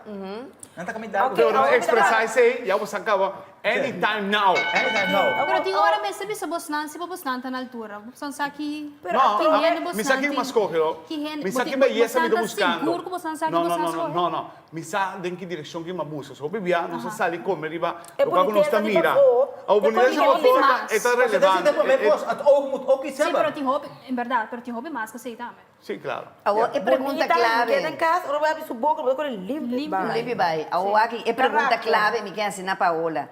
Não tá comentando. Ok. Então, expressar isso aí, já você acaba, anytime now. Anytime now. Pero tinha hora mesmo sabi sa bosnan, si bosnan tá na altura. São saki. Não, me saquei umas coisas. Me saquei beleza me buscando. Seguro que bosnan saki Não, bosnan não, saki. não, não. Me sa em que direção que me busca. Só bebia, não se sale como ele vai. É O que não está boniteza de mira. favor. A boniteza de favor mas- está Você decide relevante. por meio at o que Sim, pero sabe. tinha roupa, em verdade, pero tinha roupa mais que sei também. Sim, claro. É pergunta Queda em clave. casa, ora vai abrir sua boca, vai correr limpo. Limpi vai. É pergunta Caraca. clave, me quer ensinar Paola.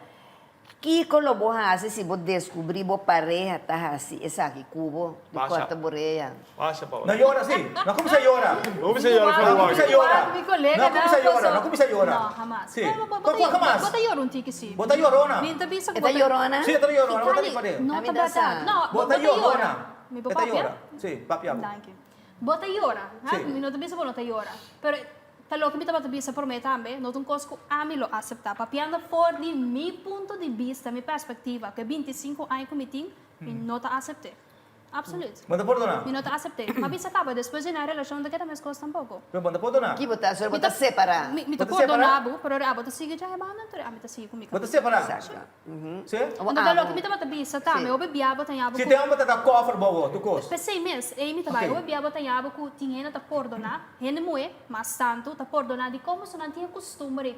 Kiko lo bo hasi si bo descobrir bo pareja tá hasi essa aqui cubo de Baixa. quarta boreia. Baixa, Paula. Não llora assim. Não começa a llorar. Vamos ver se ela Não falou começa a algo. llorar. Mi colega Não começa a na llorar. Não começa a llorar. Não, jamás. Sim. Bota llorar um tique sim. Bota llorona. Minta bisa Esta llorona? Sim, tá llorona. Bota ali para Não A tá minha dança. bata. Não, Bota llorona. Mi Eta papá. llora. Sim, papiabo. Thank you. Bota llora, ha? Sì. Mi non bisa bo nota llora. Pero talo que mi tava bisa por me tambe, não tem coisa que a mim lo aceitar. Papiando for de mi ponto de vista, mi perspectiva, que 25 anos que me tem, mi nota aceitei. Absoluto. Bota perdonar. Mi nota aceitei. Mas bisa acaba depois de na relação daquela mais coisa tampouco. Bota perdonar. Que botar, só botar separar. Mi Bota ta separar? perdonavo, pero a bota sigue já é bom, não a mi ta sigue comigo. Bota separar. Saca. Sim? Então talo que mi tava bisa tá, me obebiava tanhava. Se tem uma batata cofre bobo, tu cos. Pensei mesmo, e mi tava Ok. obebiava tanhava que tinha ta perdonar, rene moe, mas tanto ta perdonar de como se não tinha costume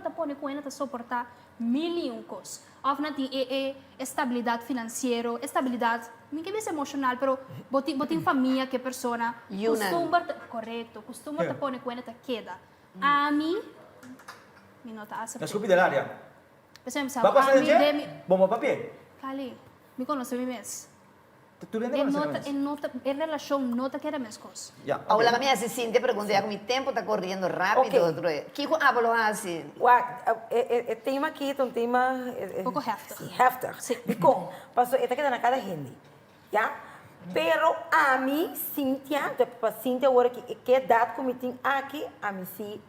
ta pone com ela ta suportar milhões coisas. Of não tinha estabilidade financeira, estabilidade, nem que é emocional, pero botin família que persona costume correto, costume ta pone com ela ta queda. A mim, mi nota Na aceita. escupi dell'aria. Pensei, Va a passare a mim c'è? de Bomba papier. Kali, mi conosce mi mes. Tu rende En con nota, en relación, nota que era mis cosas. Ya. Paola, a minha assistente pergunta, mi tempo está correndo rápido. Ok. Kiko hablo assim. O tema aqui é um tema... Pouco heftig. Sim, heftig. Sim. Because, passou, está quedando a cada gente. Já? Pero a mim, Cíntia, para Cíntia, agora que dado que me tem aqui, a mim sim,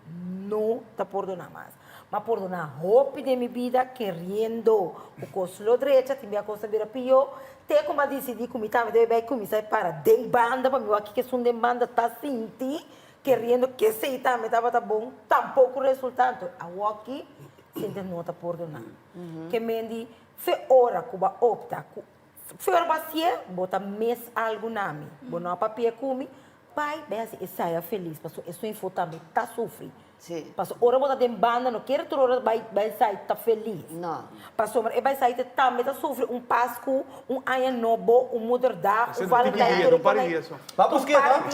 não está perdonar mais. Mas perdonar roupa de minha vida, querendo o costo direita, tem a coisa vira pior. Tem como eu decidi que me estava deve começar para de banda, para mim aqui que são de banda, tá sentindo, querendo que sei também estava tá bom, tampouco resultado. A aqui, Cíntia não está perdonando. Que me foi hora que eu opta, foi bacia, bota mês algo na mim, botar papel comigo, pai, bem assim, saia feliz, passou, isso info também, tá sofrendo. Sim. Passou, hora bota de banda, não quero toda hora vai sair, tá feliz. Não. Passou, mas vai sair também, tá sofrendo um Páscoa, um Ano Novo, um Mother Day, um Valentine. Não pare disso. Va busqueta.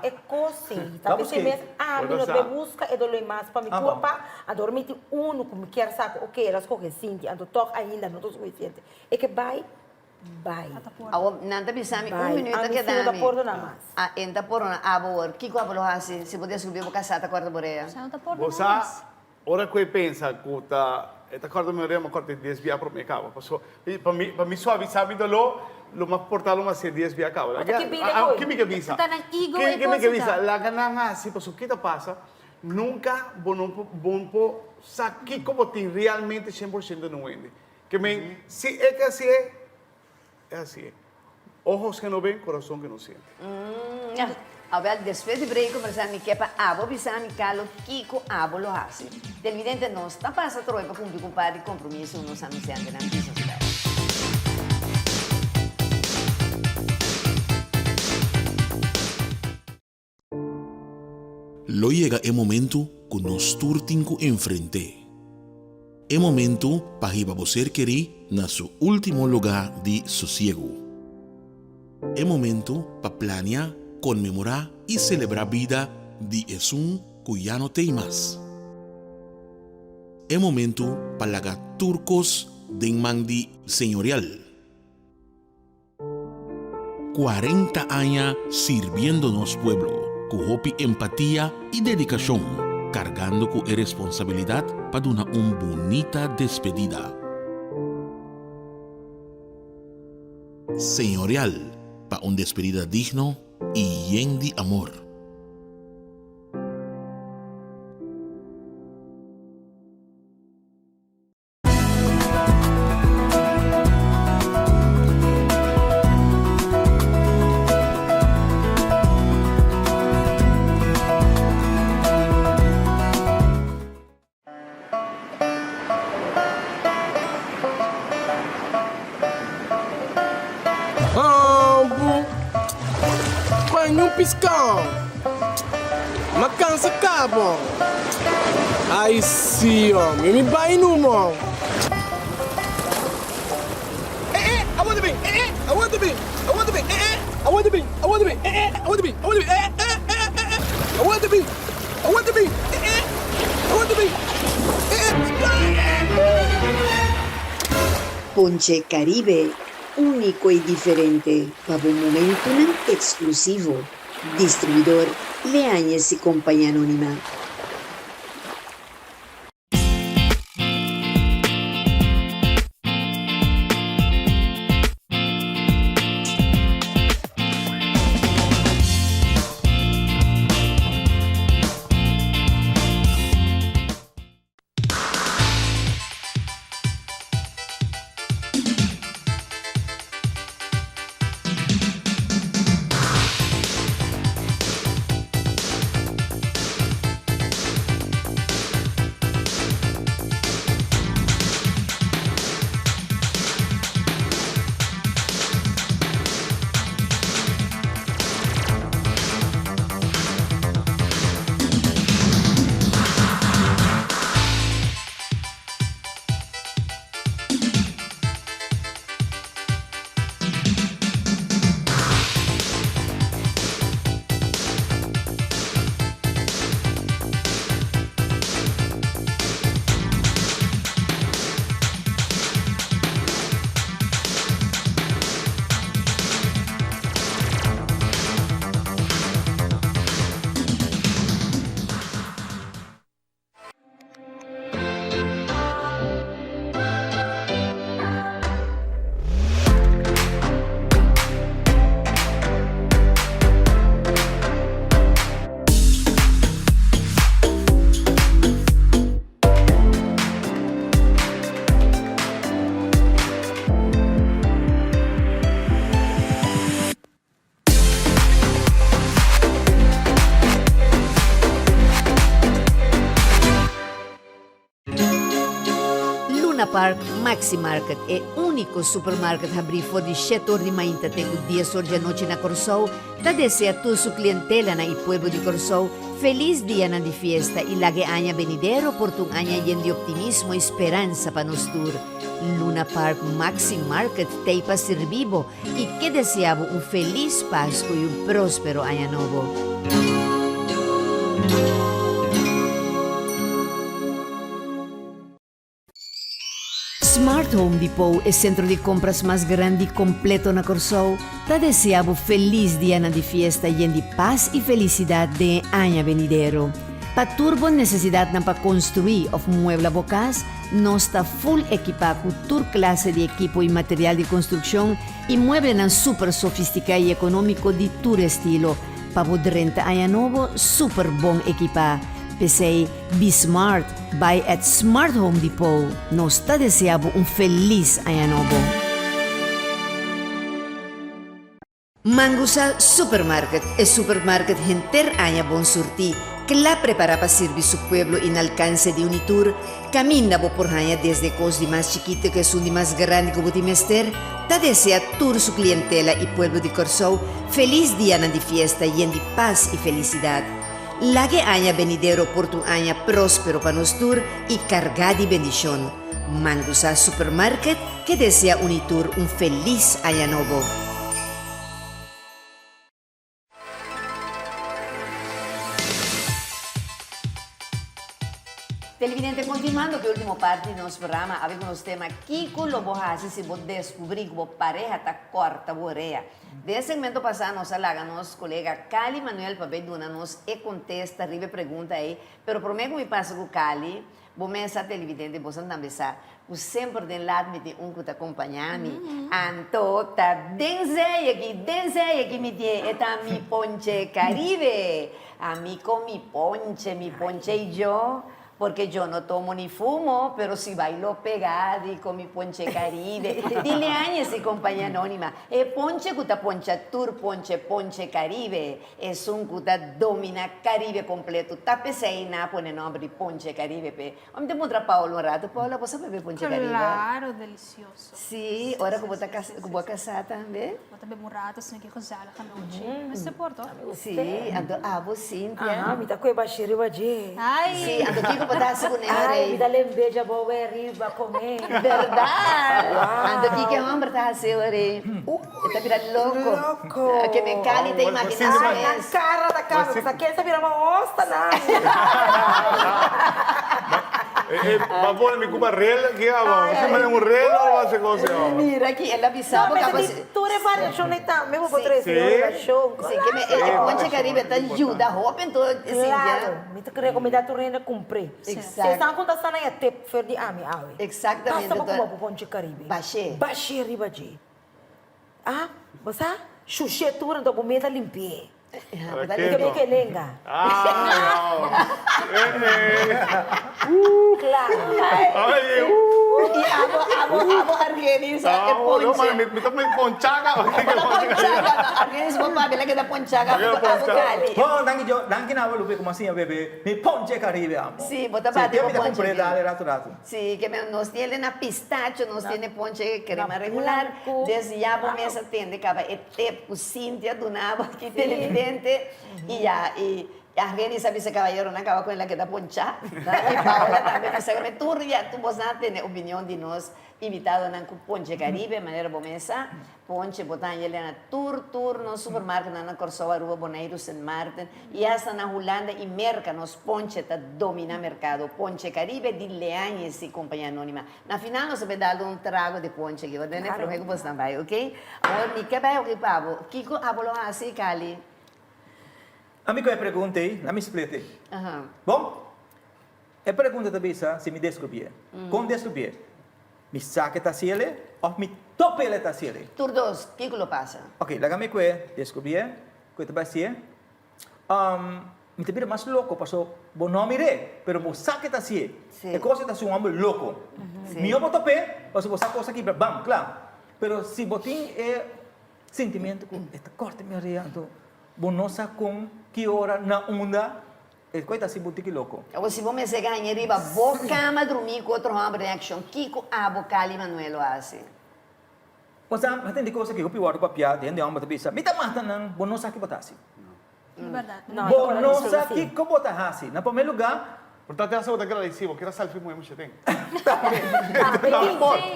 É coisa, Tá tá busqueta. mesmo, ah, Pode não usar. te busca e dou mais para me Ah, bom. culpa, a dormir uno como quer saber, ok, elas correm sim, ando toque ainda, não estou suficiente. É que vai. Awo nanta bisami Vai. minuto A que mim sim, não dami. dá pordo na mais. Ah, enta por na abo, Kiko hablo assim, se podia subir para casata quarta boreia. Já não tá por Você, ora que pensa que tá corda meu remo corte desviar para o mercado. Passou, para mim suavizar vida lo mais portalo mas se desviar cabo. Que me avisa? Tá na ego é e Que me coisa, avisa? tá? La gananga assim, passou que passa? Nunca bom saque como tem realmente 100% no vende. Que me se é que assim é assim. Ojos que não veem, coração que não sente. A ver, depois de break conversar mi kepa abo bisami calo Kiko abo lo hace. Televidente não está passa troi para cumprir com padre compromisso nos anunciantes na sociedade. Lo llega el momento que nos turtinku enfrente. El momento para que você querer na su último lugar de sosiego. El momento para planear, conmemorar y celebrar vida de Jesús que ya no tem más. El momento para lagar turcos de mandi señorial. 40 años sirviéndonos pueblo. con hopi empatía y dedicación, cargando con responsabilidad para una bonita despedida. Señorial, para una despedida digno y lleno de amor. Banho piscão, macança cabo. Ai sim, homem, me vai no mão. I want to be. I want to be. I want to be. I want to be. I want to be. I want to be. I want to be. I want to be. I want to be. I want to be. Ponche Caribe, único y diferente, para un momento exclusivo. Distribuidor Leáñez y Compañía Anónima. Park Maxi Market é único supermarket abrir for de 7 horas de manhã até 10 horas da noite na Corsou. Tá deseja toda sua clientela na pueblo de Corsou feliz dia na de fiesta e lague aña venidero por um aña lleno de optimismo e esperança para nos tour. Luna Park Maxi Market tem para ser vivo e que deseabo feliz Páscoa e próspero año novo. Smart Home Depot é centro de compras mais grande e completo na Corsou. Tá deseabo feliz dia na de fiesta e de paz e felicidade de año venidero. Pa turbo necessidade na para construir ou mueble bocas, nós está full equipado com toda classe de equipo e material de construção e mueble na super sofisticado e econômico de todo estilo. Pa poder renta año novo, super bom equipado. Pensei, be smart, buy at Smart Home Depot. Nos está deseando feliz año novo. Mangusa Supermarket é supermarket enter año bon surti, que la prepara para servir su pueblo en alcance de Unitur. Camina por año desde cos de más chiquito que son de más grande que Botimester. Ta desea toda su clientela y pueblo de Corsou feliz día de fiesta lleno de paz y felicidad. Lague aña venidero por tu año próspero para nos tour y cargado de bendición. Mangusa Supermarket que desea Unitur feliz año novo. Televidente, continuando con el último parte de nuestro programa, habemos tema Kiko lo bohasi si vos descubrir que vos pareja está corta borea. De ese segmento pasado nos alaga nos colega Cali Manuel Papel Duna nos contesta, ribe pregunta aí, pero prometo me passa com Cali, vou mensar televidente, vos andam besar, o sempre de lado me tem que te acompanhar me, anto tá denzeia aqui me tem, eta mi ponche Caribe, a mi con mi ponche y yo. Porque yo no tomo ni fumo, pero si bailo pegado y con mi ponche Caribe. Dile años y compañía anónima. Ponche cuta poncha tour, ponche Caribe. Es un cuta domina Caribe completo. Tapese ahí na pone nombre de ponche Caribe. Vamos a mostrar a Paolo un rato. Paolo, ¿vos sabés beber ponche Caribe? Claro, delicioso. Sí, ahora como está casada también. Vou beber um rato, assim, que cozinhar a noite. Mas você portou? Sí, ando abo Cíntia. Ah, me dá com baixeiro e Ai, Sí, ando Kiko botar segunda Ai, me dá lembeja boa riba comer. Verdade! Ando aqui que é homem tá seu aí. Tá virando louco. Louco. Que me cali tem imaginação Ai, na cara da casa. Essa criança vira uma osta, não. Vamos me cuba real, ¿qué hago? ¿Se me da un real o va a ser cosa? Mira aqui, ela avisava Não, que mas tu é variação, né? Também vou botar esse variação. Sim, que me Ponche Caribe tá ajuda, roupa então assim, Claro, me tu queria comida tu renda cumprir. Exato. Você está contando aí até ferdi ami awe. Exatamente. Passa como pro Ponte Caribe. Baixê. Baixê riba de. Ah, você? Xuxê tu renda pro meta limpie. ¿Qué? Que me que lenga. Ah, Claro. Ay, E abo Argenis, é no, Ponche. me tomo ponchaga. Ponchaga, Argenis mo pa, bila kita Ponchaga, abo Cali. Oh, danke na lupe como assim, bebê. Me ponche Caribe, amo. Sí, bota Sí, parte yo con me ponche. compré dale rato. Sí, que nos tiene na pistacho, nos tiene ponche crema regular. blanco. Desde ya vos me atende, caba, este, Cíntia do Nabo, aqui televidente, e já, e a Reni sabe esse caballero na acaba com ela que dá ponchar. E Paula também, mas sabe, tu vos não tem opinião de nós, invitado na Ponche Caribe, maneira bomesa, ponche, botan ele na tour, no supermercado, na Corsova, Rua Bonaire, San Martin, e essa na Holanda, e merca, nos ponche, tá domina mercado, Ponche Caribe, de Leanhes e companhia anônima. Na final, nós vamos dar um trago de ponche, que eu tenho para que você também, ok? Agora, me quebra o que, Pablo? Kiko, hablo assim, Cali? Amigo, eu perguntei, na me explique. Aham. Bom, a pergunta também se me descobrir. Com descobrir, me saque taciele ou me tope ele taciele? Tur dos, Kiko lo passa. Ok, lagame ko descobrir, ko ito ba siya? Me te vira mais louco, paso, bo não mire, pero bo saque taciele. Sí. É coisa tá um homem louco. Sí. Me eu tope, paso bo saque coisa aqui, bam, claro. Pero se botin é sentimento com esta corte me oriento, bo não sa com que hora na onda, é coisa assim botique louco. Agora, se você me ganhar riba, vou cama dormir com outro homem de action. Kiko, abo, Cali, Manuel, assim. Mas tem de coisa que eu pior para piar, dentro de homem também, me tá matando, bo não sa que botasi. verdade. Bo não sa que botasi. Na primeiro lugar, Portanto, essa outra agradecido, que era selfie muito mucho tem.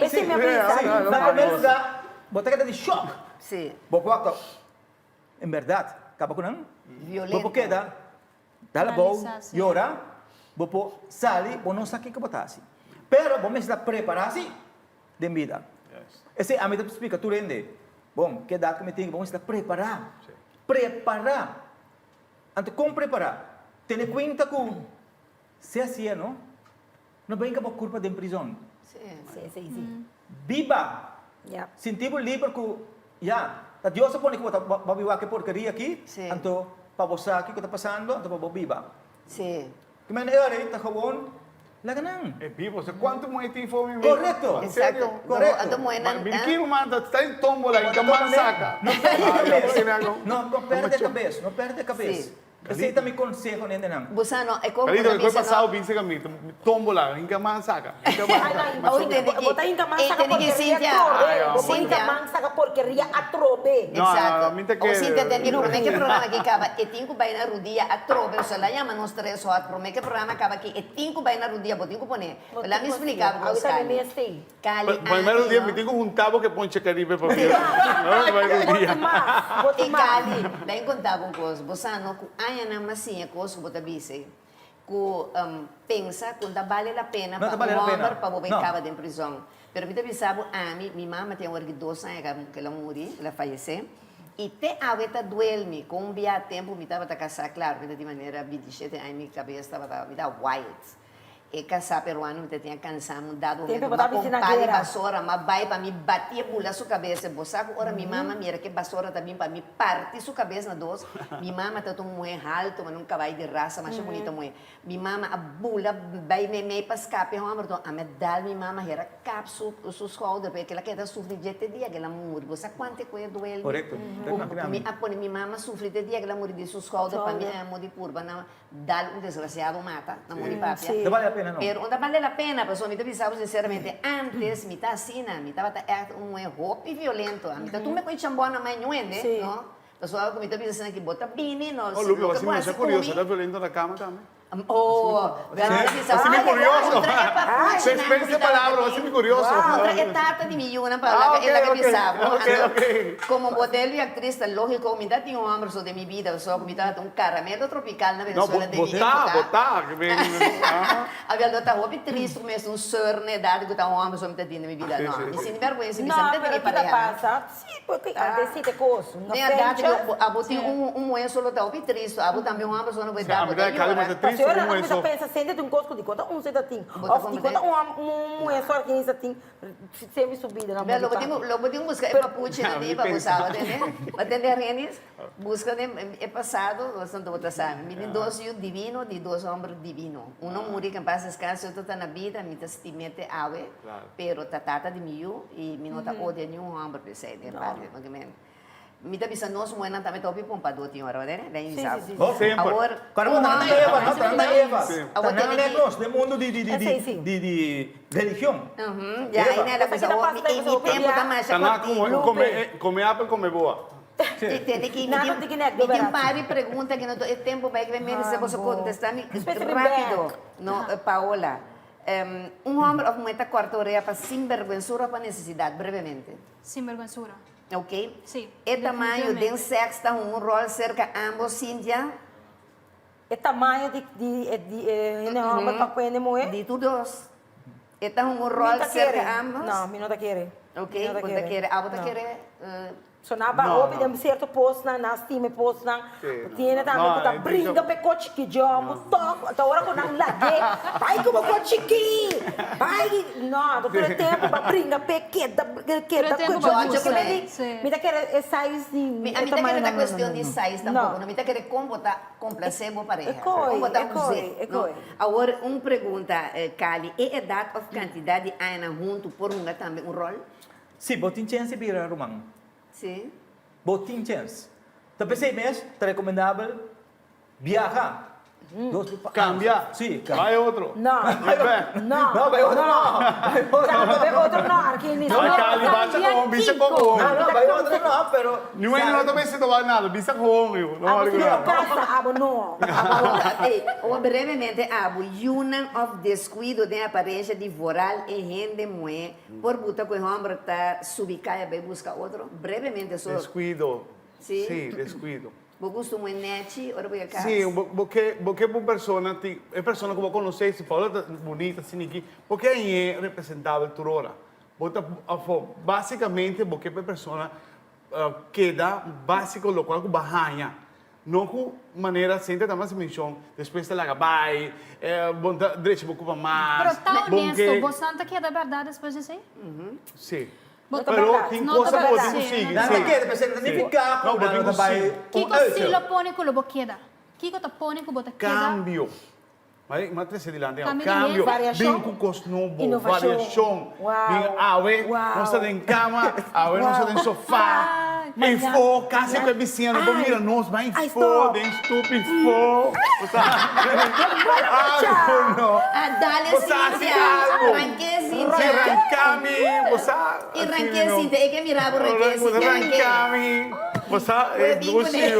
Esse é meu sim, na primeiro lugar, botar que de choque. Sim. Bo quanto, em verdade, acaba com não? Violento. Bo queda, dá la boa, Paralisar, sim. llora, bo po sali, bo não sa que botasi. Pero bo me está preparasi de vida. Esse a mim te explica tu rende. Bom, que dá que me tem, bom está preparar. Preparar. Então, como preparar? Ter conta com se assim, não? Não venga por culpa de prisão. Sim. Viva. Yeah. Sentimos livre com, já. A Deus põe que vai viver que porcaria aqui. Sim. Então, para você aqui que está passando, então para viva. Sim. Que maneira está gewoon, lá não. É vivo, você quanto muito tem fome? Correto. Exato. Correto. Ando moena. Biquiro, mano, está em tombola, em camar saca. Não perde a cabeça. Não perde a cabeça. Sim. Esse é o meu conselho, não. Busano, é como Calito, que foi camisa, passado, não? pince caminho, tombola, em camar saca. Ou entende que... Botar em camança entende que Cíntia... Botar em camança porqueria a trobe. Exato. minta que- Ou Cíntia tem que prometer que o programa aqui acaba e tinco vai na rudia a trobe, ou seja, lá chama nos 3 horas, prometer que o programa acaba aqui e tinco vai na rudia, vou tinco poner. Lá me explicava com os Cali. Cali, Primeiro dia, me tenho um tabo que ponche Caribe para mim. Não, vai no dia. E Cali, daí contava um coisa, você não, aí na massinha, coisa que você disse, pensa que não vale a pena Não para vale a pena. para você Não. acabar dentro da prisão. Pero me pensava, minha mãe tem 2 anos que ela morreu, ela faleceu. E até a vez duele com um dia tempo, me estava casar, claro, de maneira 27 anos, minha cabeça estava white. E casar peruano, me tinha cansado, dado Tempo uma para você na compadre guerra. vassoura, mas vai para me bater pula sua cabeça, você ora minha mama mira que vassoura também para me partir sua cabeça na dois. Minha mama tá uma mulher alto, mas um cavalo de raça, mas bonita mulher. Minha mama a bula vai me para escape, a medalha minha mama era cap sus shoulder, porque ela quer sofrer de dia que ela morre. Você quanto coisa doele? Correcto. Minha mama sofre de dia que ela morre de sus shoulder, para mim é de curva, não dá desgraciado mata, não morre papia. Não vale a pena, não. Pero não vale a pena, pessoal, me pensava sinceramente, antes me assim, me estava roupa e violento, me tu me conhece bona mãe não é, não? Pessoal, me pensando que bota bini, não. Oh, Lupe, você me deixa curioso, era violento na cama também? Oh, Você me curioso. Você espera palavra, você me curioso. É tata de milhona para ela que pensava. Ok. Como modelo e atriz, lógico, me tinha um homem de minha vida, só que me dava um caramelo tropical na Venezuela de minha época. Botar. Havia outra roupa triste, começou um senhor na idade que um homem só me tinha na minha vida. Não, me sinto vergonha, me No, sinto pero de ¿qué te pareja. pasa? Sí, porque antes sí te coso. Una Nem a idade, fecha. a botar mulher só tá roupa triste, a botar também um homem só não vai dar. A senhora não precisa pensar, sente um cosco de conta, você tem. Ou de conta, mulher só que isso tem, sempre subida na Belo, lo podemos buscar é papuche na diva, buscava, entendeu? Atender renis, busca é passado, bastante outra sabe. Me tem 2 filhos divinos, de 2 homens divinos. Um morreu que passa descanso, outro está na vida, me está estimete ave, pero tatata de mil e me não tá odia nenhum homem presente, parte, me está pensando, nós moenas também topi pompador tinha hora, né? Daí sabe. Oh, sempre. Agora, Caramba, não é Eva, não é Eva. Agora Não tem é que nós, do mundo de religião. já aí nela coisa, e me tempo tá mais Come apple, come boa. Tem que Nada de que não é me barato. pare pergunta que não é tempo vai que vem se você contestar me rápido. Não, Paola. Homem ou mulher corta a orelha para sem vergonha para necessidade, brevemente. Sin vergüenza. Ok? Sim, E tamanho de definitivamente. sexo está rol cerca ambos, Cíntia? É tamanho de homem para poder moer? De todos. Está rol cerca ambos? Não, me não tá querendo. Ok, você quer, a você quer... Sonava roupa de um certo posto na estima posto na tinha também que tá brinca pe cochique jomo toco até hora quando não lague vai como cochique vai não do tempo para brinca pe que da me tá querer size de A mim tá querendo a questão de size tampouco, não me tá querendo como botar complacer boa pareja. Como botar você. Agora, uma pergunta, Kali, é idade ou quantidade de anos junto por também um rol? Sim, botin chance para Romang. Sim. Botin chance. Tapi 6 meses, é recomendável viajar. Cambia. Sim, Vai outro. não vai outro não. Vai outro não aqui nisso Vai Cali, bate com bicha com Não, vai outro não, pero... Não é não também se tomar nada, bicha com eu. Não casa abo não Ou brevemente, Abu, union of descuido de aparência de voral e rende mulher por botar com o homem tá subicaia para buscar outro. Brevemente, só. Descuido. Sim. Sim, descuido. Vou gostar muito net, ora vou cá. Sim, porque uma pessoa, é pessoa que você conhece, se fala bonita, assim, aqui, porque aí é representável por hora. Basicamente, porque a pessoa queda básico, lo qual que barranha. Não com maneira sempre também se menciona, depois ela vai, bom direito ocupa mais. Pero tá honesto, você não quer da verdade depois disso aí? Sim. Pero tem não coisa tá que você verdade. consegue. Não quer, mas ele significa Não, que porque não vai... Kiko se lo pone com o boqueda. Kiko te pone com o boqueda. Cambio. Mas três dilante, Cambio, variação. Vem com cosnobo, Inovação. variação. Uau. Vem ave, Uau. não está em cama, ave não está em sofá. Em fo, casa com a vizinha, não mira nós, vai em fo, de estúpido fo. Não. Dale, Cíntia. Arranque, Cíntia. Arrancame, você. E ranque, Cíntia. É que mirava o ranque, Cíntia. Arrancame. Você é doce.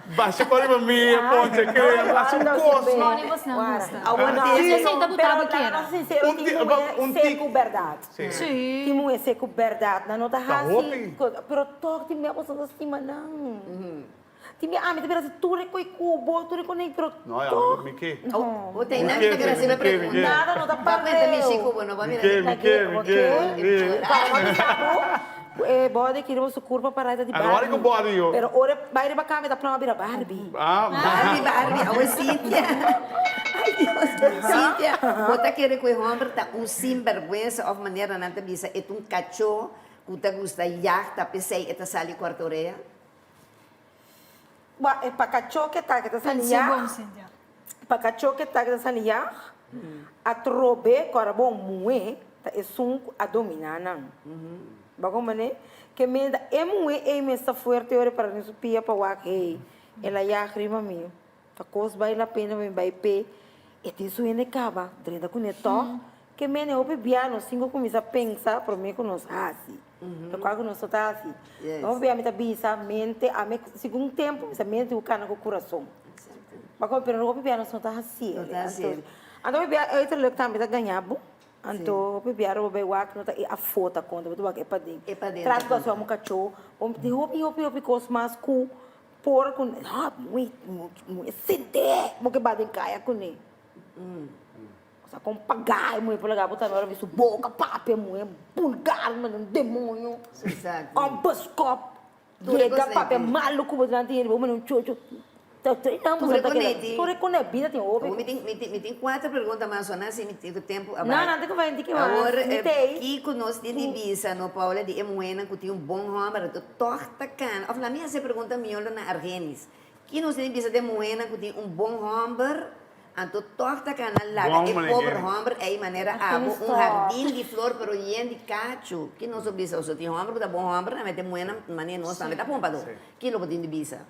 Baixa para a minha ponte, que baixa um coço. Pone você não gosta. Agora, Você aceita botar a Pero boqueda. não sincero, tem seco verdade. Sim. Tem mulher seco verdade, não tá roupa? assim. Pero toque tem minha pessoa estima não. Timi me te verás tudo com cubo, tudo com negro. Não, me que? O tem nada que graça para perguntar. Nada não tá Vai para. contar Mexico, bueno, vai Me mirar. que? Bode que você curva para de Barbie. Agora que eu bode eu. Pero ora vai para cá me dá para uma Barbie. Barbie, a Cíntia. Ai, Deus. Cíntia, você quer que o homem tá sinvergüenza of maneira não te bisa, é cachorro que te gusta jachta, pensei, é sali quarta orelha. É para cachorro que tá Pensei bom, Cíntia. para cachorro que tá saniar. A trobe para bom moe, tá é a dominar não. Bagulho né? Que me dá moe me está forte ora para não supia para o hey. Ela já rima meu. Tá coisa vai na pena me vai pe. E tem isso ainda acaba, drenda com neto. Que me ne ope biano, singo começa a pensar para mim que nós assim. Porque quando nós tá assim. Não vê a minha bisa, mente, a me segundo tempo, essa mente o cana com o coração. Bagulho pero não ope biano só tá assim. Então ope biano, eu tenho que também ganhar então, o pibiaro vai wak nota a foto quando eu vou para dentro. É para dentro. Traz para sua muca show. De hopi cos mas cu por com muito sente, porque badem caia com ele. Só com pagar muito por lá botar na hora visto boca papo muito vulgar mano demônio. Exato. Um buscop. Chega papo maluco botando ele, vamos um chocho. Treinamos Tu reconhece? Tu reconhece, vida tem ouve. Me tem 4 perguntas mais ou menos, se me tem tempo. Não, tem que vai, tem que vai. Agora, Kiko, nós temos visa, no Paula, de Emuena, que tem bom homem, de torta cana. Eu falei, essa pergunta minha na Argenis. Que nós temos visa de Emuena, que tem bom homem, então torta cana lá, e pobre homem, é maneira abo, jardim de flor, pero yen de cacho. Que nós temos visa, o tem homem, que é bom homem, mas de Emuena, maneira nós também, tá pompado. Que nós temos visa?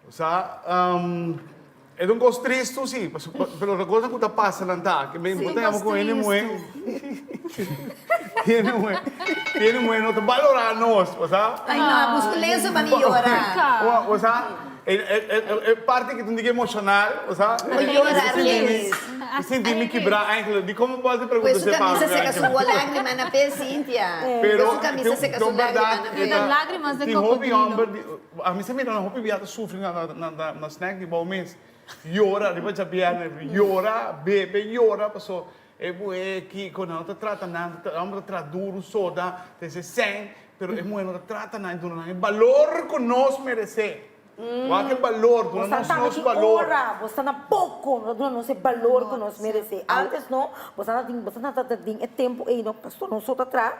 O sea, é um gosto triste, sim, pero a coisa que passa não tá, que bem, botamos com ele muito, ele muito, não te valorar nós, o sea. Ai, não, busco lenço para melhorar. O sea, é parte que tem que emocional, o sea. Melhorar eles. Senti-me quebrar, de como pode perguntar Pues su camisa seca su lágrima na pé, Cíntia. Pero su camisa seca su lágrima na pé. Las lágrimas de tem cocodrilo. A mim sempre na roupa viada sofre na snack de bom mês. Llora, depois já piano, llora, bebe, llora, passou. É bué que quando não te trata nada, não te trata duro, soda, te se sem, pero é muito não te trata nada, não é valor que nós merecemos. Qual é o valor? Não é nosso valor. Você está pouco, não sei valor que nós merecemos. Antes não, você não tem tempo aí, não, pastor, não só atrás.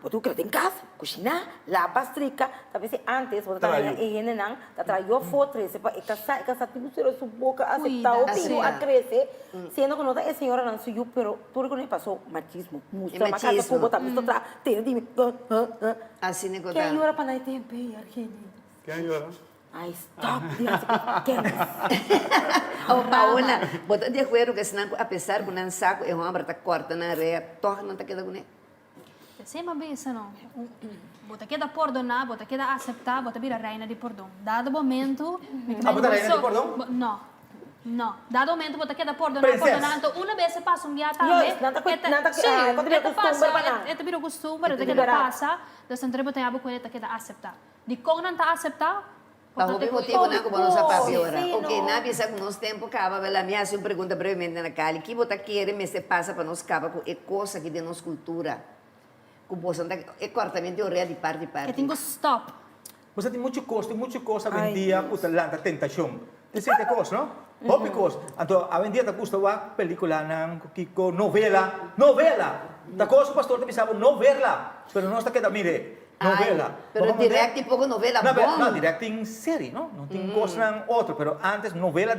Você quer em casa, cozinhar, lavar, estricar. Talvez antes, você está aí, não, atrás eu foto, você vai casar, tipo, ser sua boca, aceitar o filho, a crescer. Sendo que não é senhora, não sou eu, pero tudo que não passou, machismo. Mostra uma casa, como botar, você atrás, tem de assim nem contar. Quem llora para não ter tempo, Arquini? Quem llora? Ai, stop, quem? Oh, Paola, você de acordo que senão, apesar que não saco, é homem, está corta na areia, torna, não está quedando com ele? Sempre bem isso, não. Bota queda perdonar, bota queda aceitar, bota vir a reina de perdão. Dado momento... bota reina de perdão? Não. Não. Dado momento, bota queda perdonar. Então, uma vez se passa um dia também... Sim, vira costume, ete queda passa, então, sempre bota algo com ele, queda aceitar. De como não está aceitar, Para o motivo não como nós papiora. Ok, na visa com nós tempo acaba, ela me hace uma pergunta brevemente na Cali, que você quer, mas se passa para nós acaba com é coisa que de nossa cultura. Com você é cortamento de orelha de parte. Eu tenho que stop. Você tem muita coisa hoje em dia, que está tentação. Tem certa coisa, não? Hobby coisa. Então, hoje em dia, está custa uma película, novela. Da coisa, pastor, te pensava novela, mas não está queda, mire, novela. Pero direct e pouco novela bom. Não, direct em série, não? Não tem coisa outra, pero antes novela,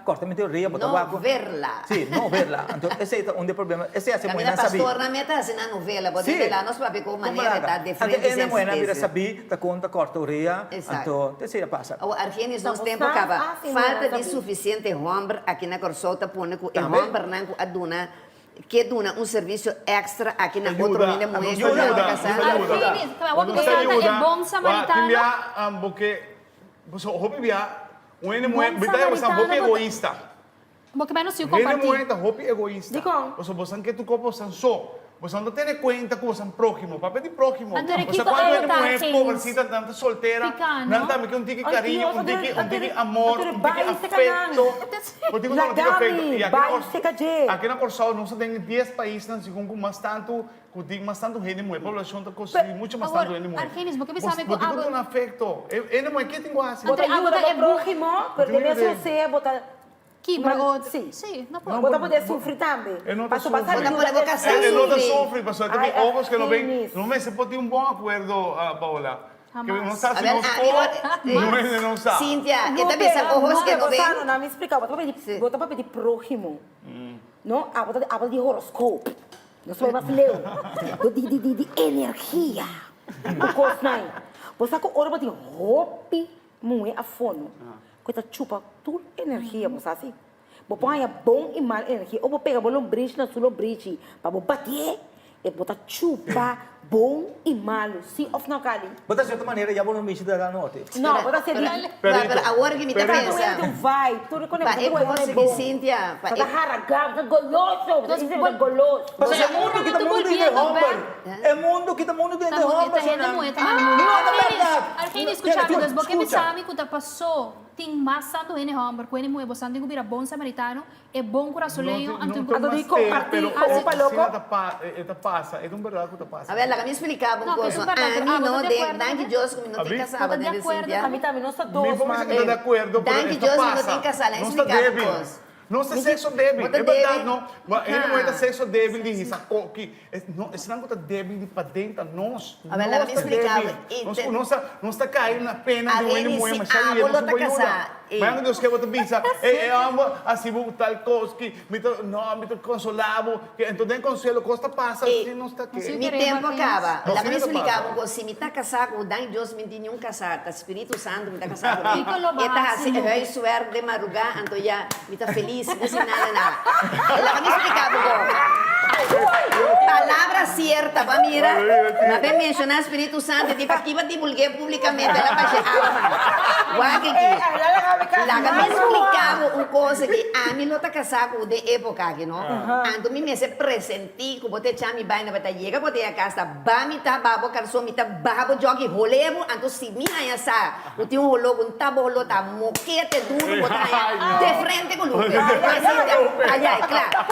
cortamento de orelha, novela. Sim, novela. Então, esse é um problema. Esse é a semana sabia. A pastor na meta assim na novela, pode ver lá nós para ver como maneira tá de frente. Então, é semana vira saber, tá conta corta orelha. Então, esse passa. O Argenis nos tempo acaba. Falta de suficiente homem aqui na Corsota, põe que o homem não aduna que dona um serviço extra aqui na outra linha mulher ajuda. É bom samaritano. Porque você hobby via, um mulher, você hobby egoísta. Porque menos se compartilha. Ele mulher tá hobby egoísta. Você quer tu corpo só. você não tem conta que você é próximo, papel de próximo. Antônio, Você que quando coisa é tá mulher aqui? pobrecita, tanta solteira, Picano. não também que tique carinho, tique amor, Antônio, tique vai afeto. secar Eu digo Lagami, tique afeto. E vai secar je. aqui na Corsal, nós temos 10 países, não sei como, mas tanto, mais tanto gente mulher, a população está construindo muito mais tanto gente mulher. Argenis, porque sabe que eu digo um afeto. É mulher que tem assim. Bota Antônio, ajuda é ao próximo, porque mesmo você bota... Que Mas, outro? sim. Sim, não Não, pode. Bota poder sofrer também. Eu não Passo tô passar sofrendo. ajuda Bota poder desse- casar. Ele não Sim. sofre, pastor. Também Ai, ovos que não vem. Argenis. Não vem, você pode ter um bom acordo, Paola. Que Jamás. não sabe A se ver, nos não sabe. Cíntia, Não, esta pensa pero, ojos no, que no você ven. não me explica. Bota para pedir próximo. Não, habla de horoscopo. Não sou mais leu. De energia. Porque não. Você com hora para roupa muito a fono. Coisa chupa tudo energia, você assim. Vou pôr bom e mal energia. Ou vou pegar o lombriz na sua lombriz para bater e botar chupa bom e malo. Sim, ou não, Cali? Bota de certa maneira, já vou no mês da noite. Não, botar ser Pero agora que me está Cada um pensando. vai, tudo quando Pa, é coisa que Cíntia. Pa, Cada haragam, cada goloso, você é goloso. Mas é mundo que todo mundo tem de romper. É mundo que todo mundo tem de romper. Argenis, escuchame, das boca me sabe que passou. Tem mais santo ene homem, que ene mulher, você tem que vir bom samaritano, é bom corazoleiro, Esta passa, é um verdade que passa. A ver, la que me explicava No, uma coisa. pero es verdad, A pero mim não, de acuerdo, Dan que ¿no? Dios como não tem Abri? casado, De né, acuerdo, Cíntia? A mim também, nós somos Me dois, vamos mas... de acordo, Dan pero que esta Dios não passa. tem casado, é Não está explicava débil. coisa. Não está sexo débil. Bota É verdade, débil. não. Ele não é Ah. sexo débil de risco. Esse não está débil de para dentro, nós. A ver, ela me explicava. Não está caindo na pena A de ver, um mulher, se mas a sabe, abuela não tá se casada. Mas Deus quer botar pizza. Eu amo assim, tal coisa que me consolavo. Então, tem consuelo, costa passa, Ei, assim não está aqui. Sim. Mi tempo acaba. Não, La que me sim, explicava passa. uma coisa. Se me está casado com o Dan Deus, me tinha casado. O Espírito Santo me está casado comigo. Fica lo E está assim, máximo. eu suer de madrugada, então já me está feliz, não sei nada. La que me explicava palavra certa, para mira, mas bem mencionar Espírito Santo, tipo aqui vai divulgar publicamente, ela vai chegar. Guarda aqui. La que me explicava uma coisa que a mim não está casado de época aqui, não? Então me se presenti, que você chama me vai na batalha, você a casa, bami tá babo, carso me tá babo jogue rolevo, então se me aí sa, o tio rolo com tabolo tá moquete duro, botar de frente com o Lupe. Ai, ai, claro.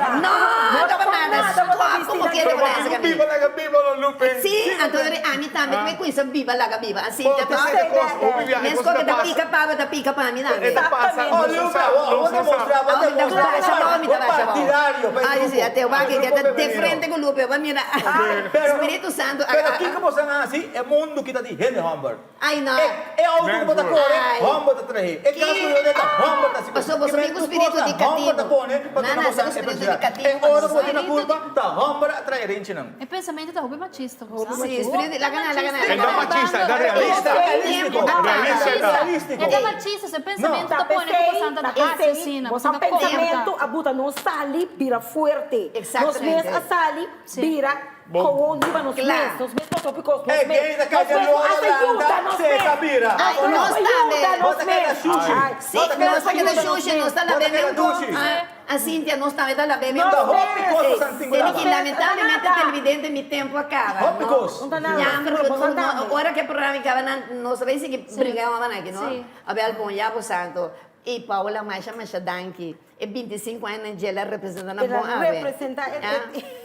Não, não nada, só como que ele vai essa Viva la viva, Lupe. Sim, então a mim também me conhece viva lá viva, assim, Pô, tá. você tem coisa, ô, Viviane, Mesmo você que tá da pica para mim, não. Esta passa, Olha, não Lupe, sabe, vou demonstrar, vou Aonde demonstrar. Partidário. Ah, sim, até o bagulho que está de frente com o Lupe, vai mirar. Espírito Santo. Pero aqui que você não assim, é mundo que está de gente romper. Ai, não. É algo que você corre, Ai. romper tá trazer. É caso eu deta, romper tá se. Pastor, você vem com o espírito de Romper tá cativo. pone, para Não, não esse você espírito de cativo. É hora que você na curva, tá romper atrás gente não. É pensamento da Ruben Batista, Sim, espírito de... Lagana. É da machista, é da realista. Realístico. Realista. É da Batista, é pensamento Tá da põe no Santa da raciocina. Você um pensamento, a buta não sali, vira forte. Exatamente. Nos meses a sali, vira com onde vai nos Claro. meses, nos meses tópicos, nos É gay da casa de Luana, seca, vira. Ai, nós também. Bota aquela Xuxa. Sim, nós está aquela Xuxa, nós está na Bota bebê aquela um pouco. Xuxa. A Cíntia, nós também está na bebê um Tá pouco. rompe coisa santingular. Tem que, lamentavelmente, a televidente, meu tempo acaba. Rompe coisa. Não dá nada. Já, porque agora que o programa acaba, nós sabemos que brigamos aqui, não? Sim. A ver, bom, já, por santo. E Paula Macha Danke, é 25 anos, ela representando a Ela boa representa-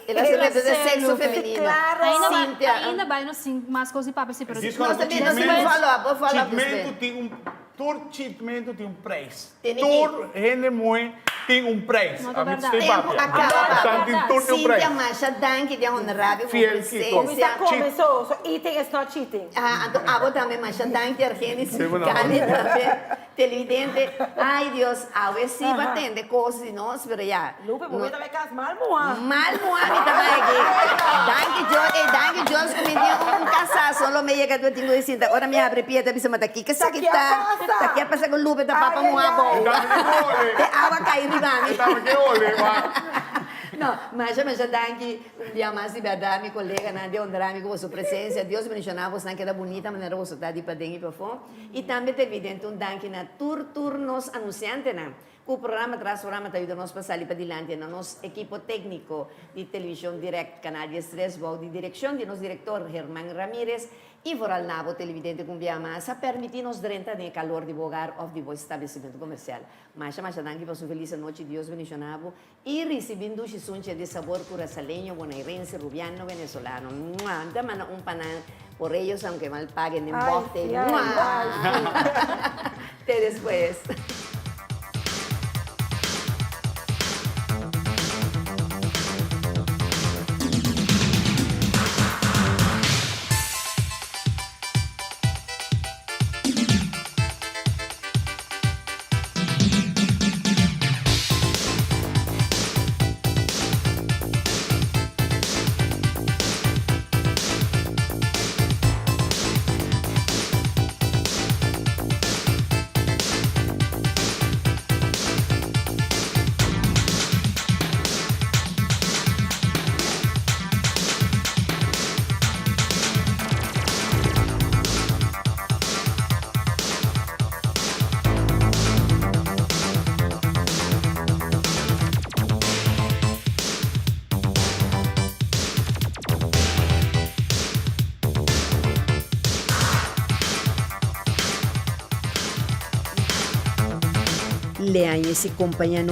ela se representa sexo feminino. Claro. Cíntia. Ainda vai no sim, mais coisas para se Diz Nós que também, nós também vou falar para Chipmento você. tem Chipmento tem preço. Tem que- Tur gente muito tem preço. Não, é A mim verdade. tem Tempo papel. acaba. Portanto, tem tudo tem Cíntia preço. Macha Danke, de honorável, com Fiel que Como presença. está começou, so eating is not cheating. Abo também, Macha Danke, Argenis, Sim, não. Cani também, televidente. Ai, Deus, a ver se batendo coisas, não, pero já. Lupe, porque também cas mal moa. Mal Moami também aqui. Danke, Jones, comigo um casal, só me chega do tingo e sinta. Agora me abre pieta, bisa mata aqui, que Tá aqui a sakita. casa. Tá aqui a passar com Lupe, da papa Ai, ai, Moabo. ai. De água cair ribami. Estava que olhe, Não, mas já danke, um dia mais de verdade, meu colega, né, de honrar com a sua presença. Deus me mencionava, você que era bonita, maneira você está de para dentro e para fora. E também te evidente um danke na turnos anunciante, né? O programa tras programa tayo nos pasali pa dilante na nos equipo técnico de Televisão Direct Canal 3 de direção de nos diretor Germán Ramírez e foral nabo televidente cumbiama sa permitir-nos renta de calor de bogar of de vosso estabelecimento comercial. Mas danke para sua feliz noite, Deus bendicionavo e recebendo chisunche de sabor curaçaleño, bonairense, rubiano, venezolano. Damana panan por ellos, aunque mal paguen en bote. sí, ay, Te después. Leanhas e companhia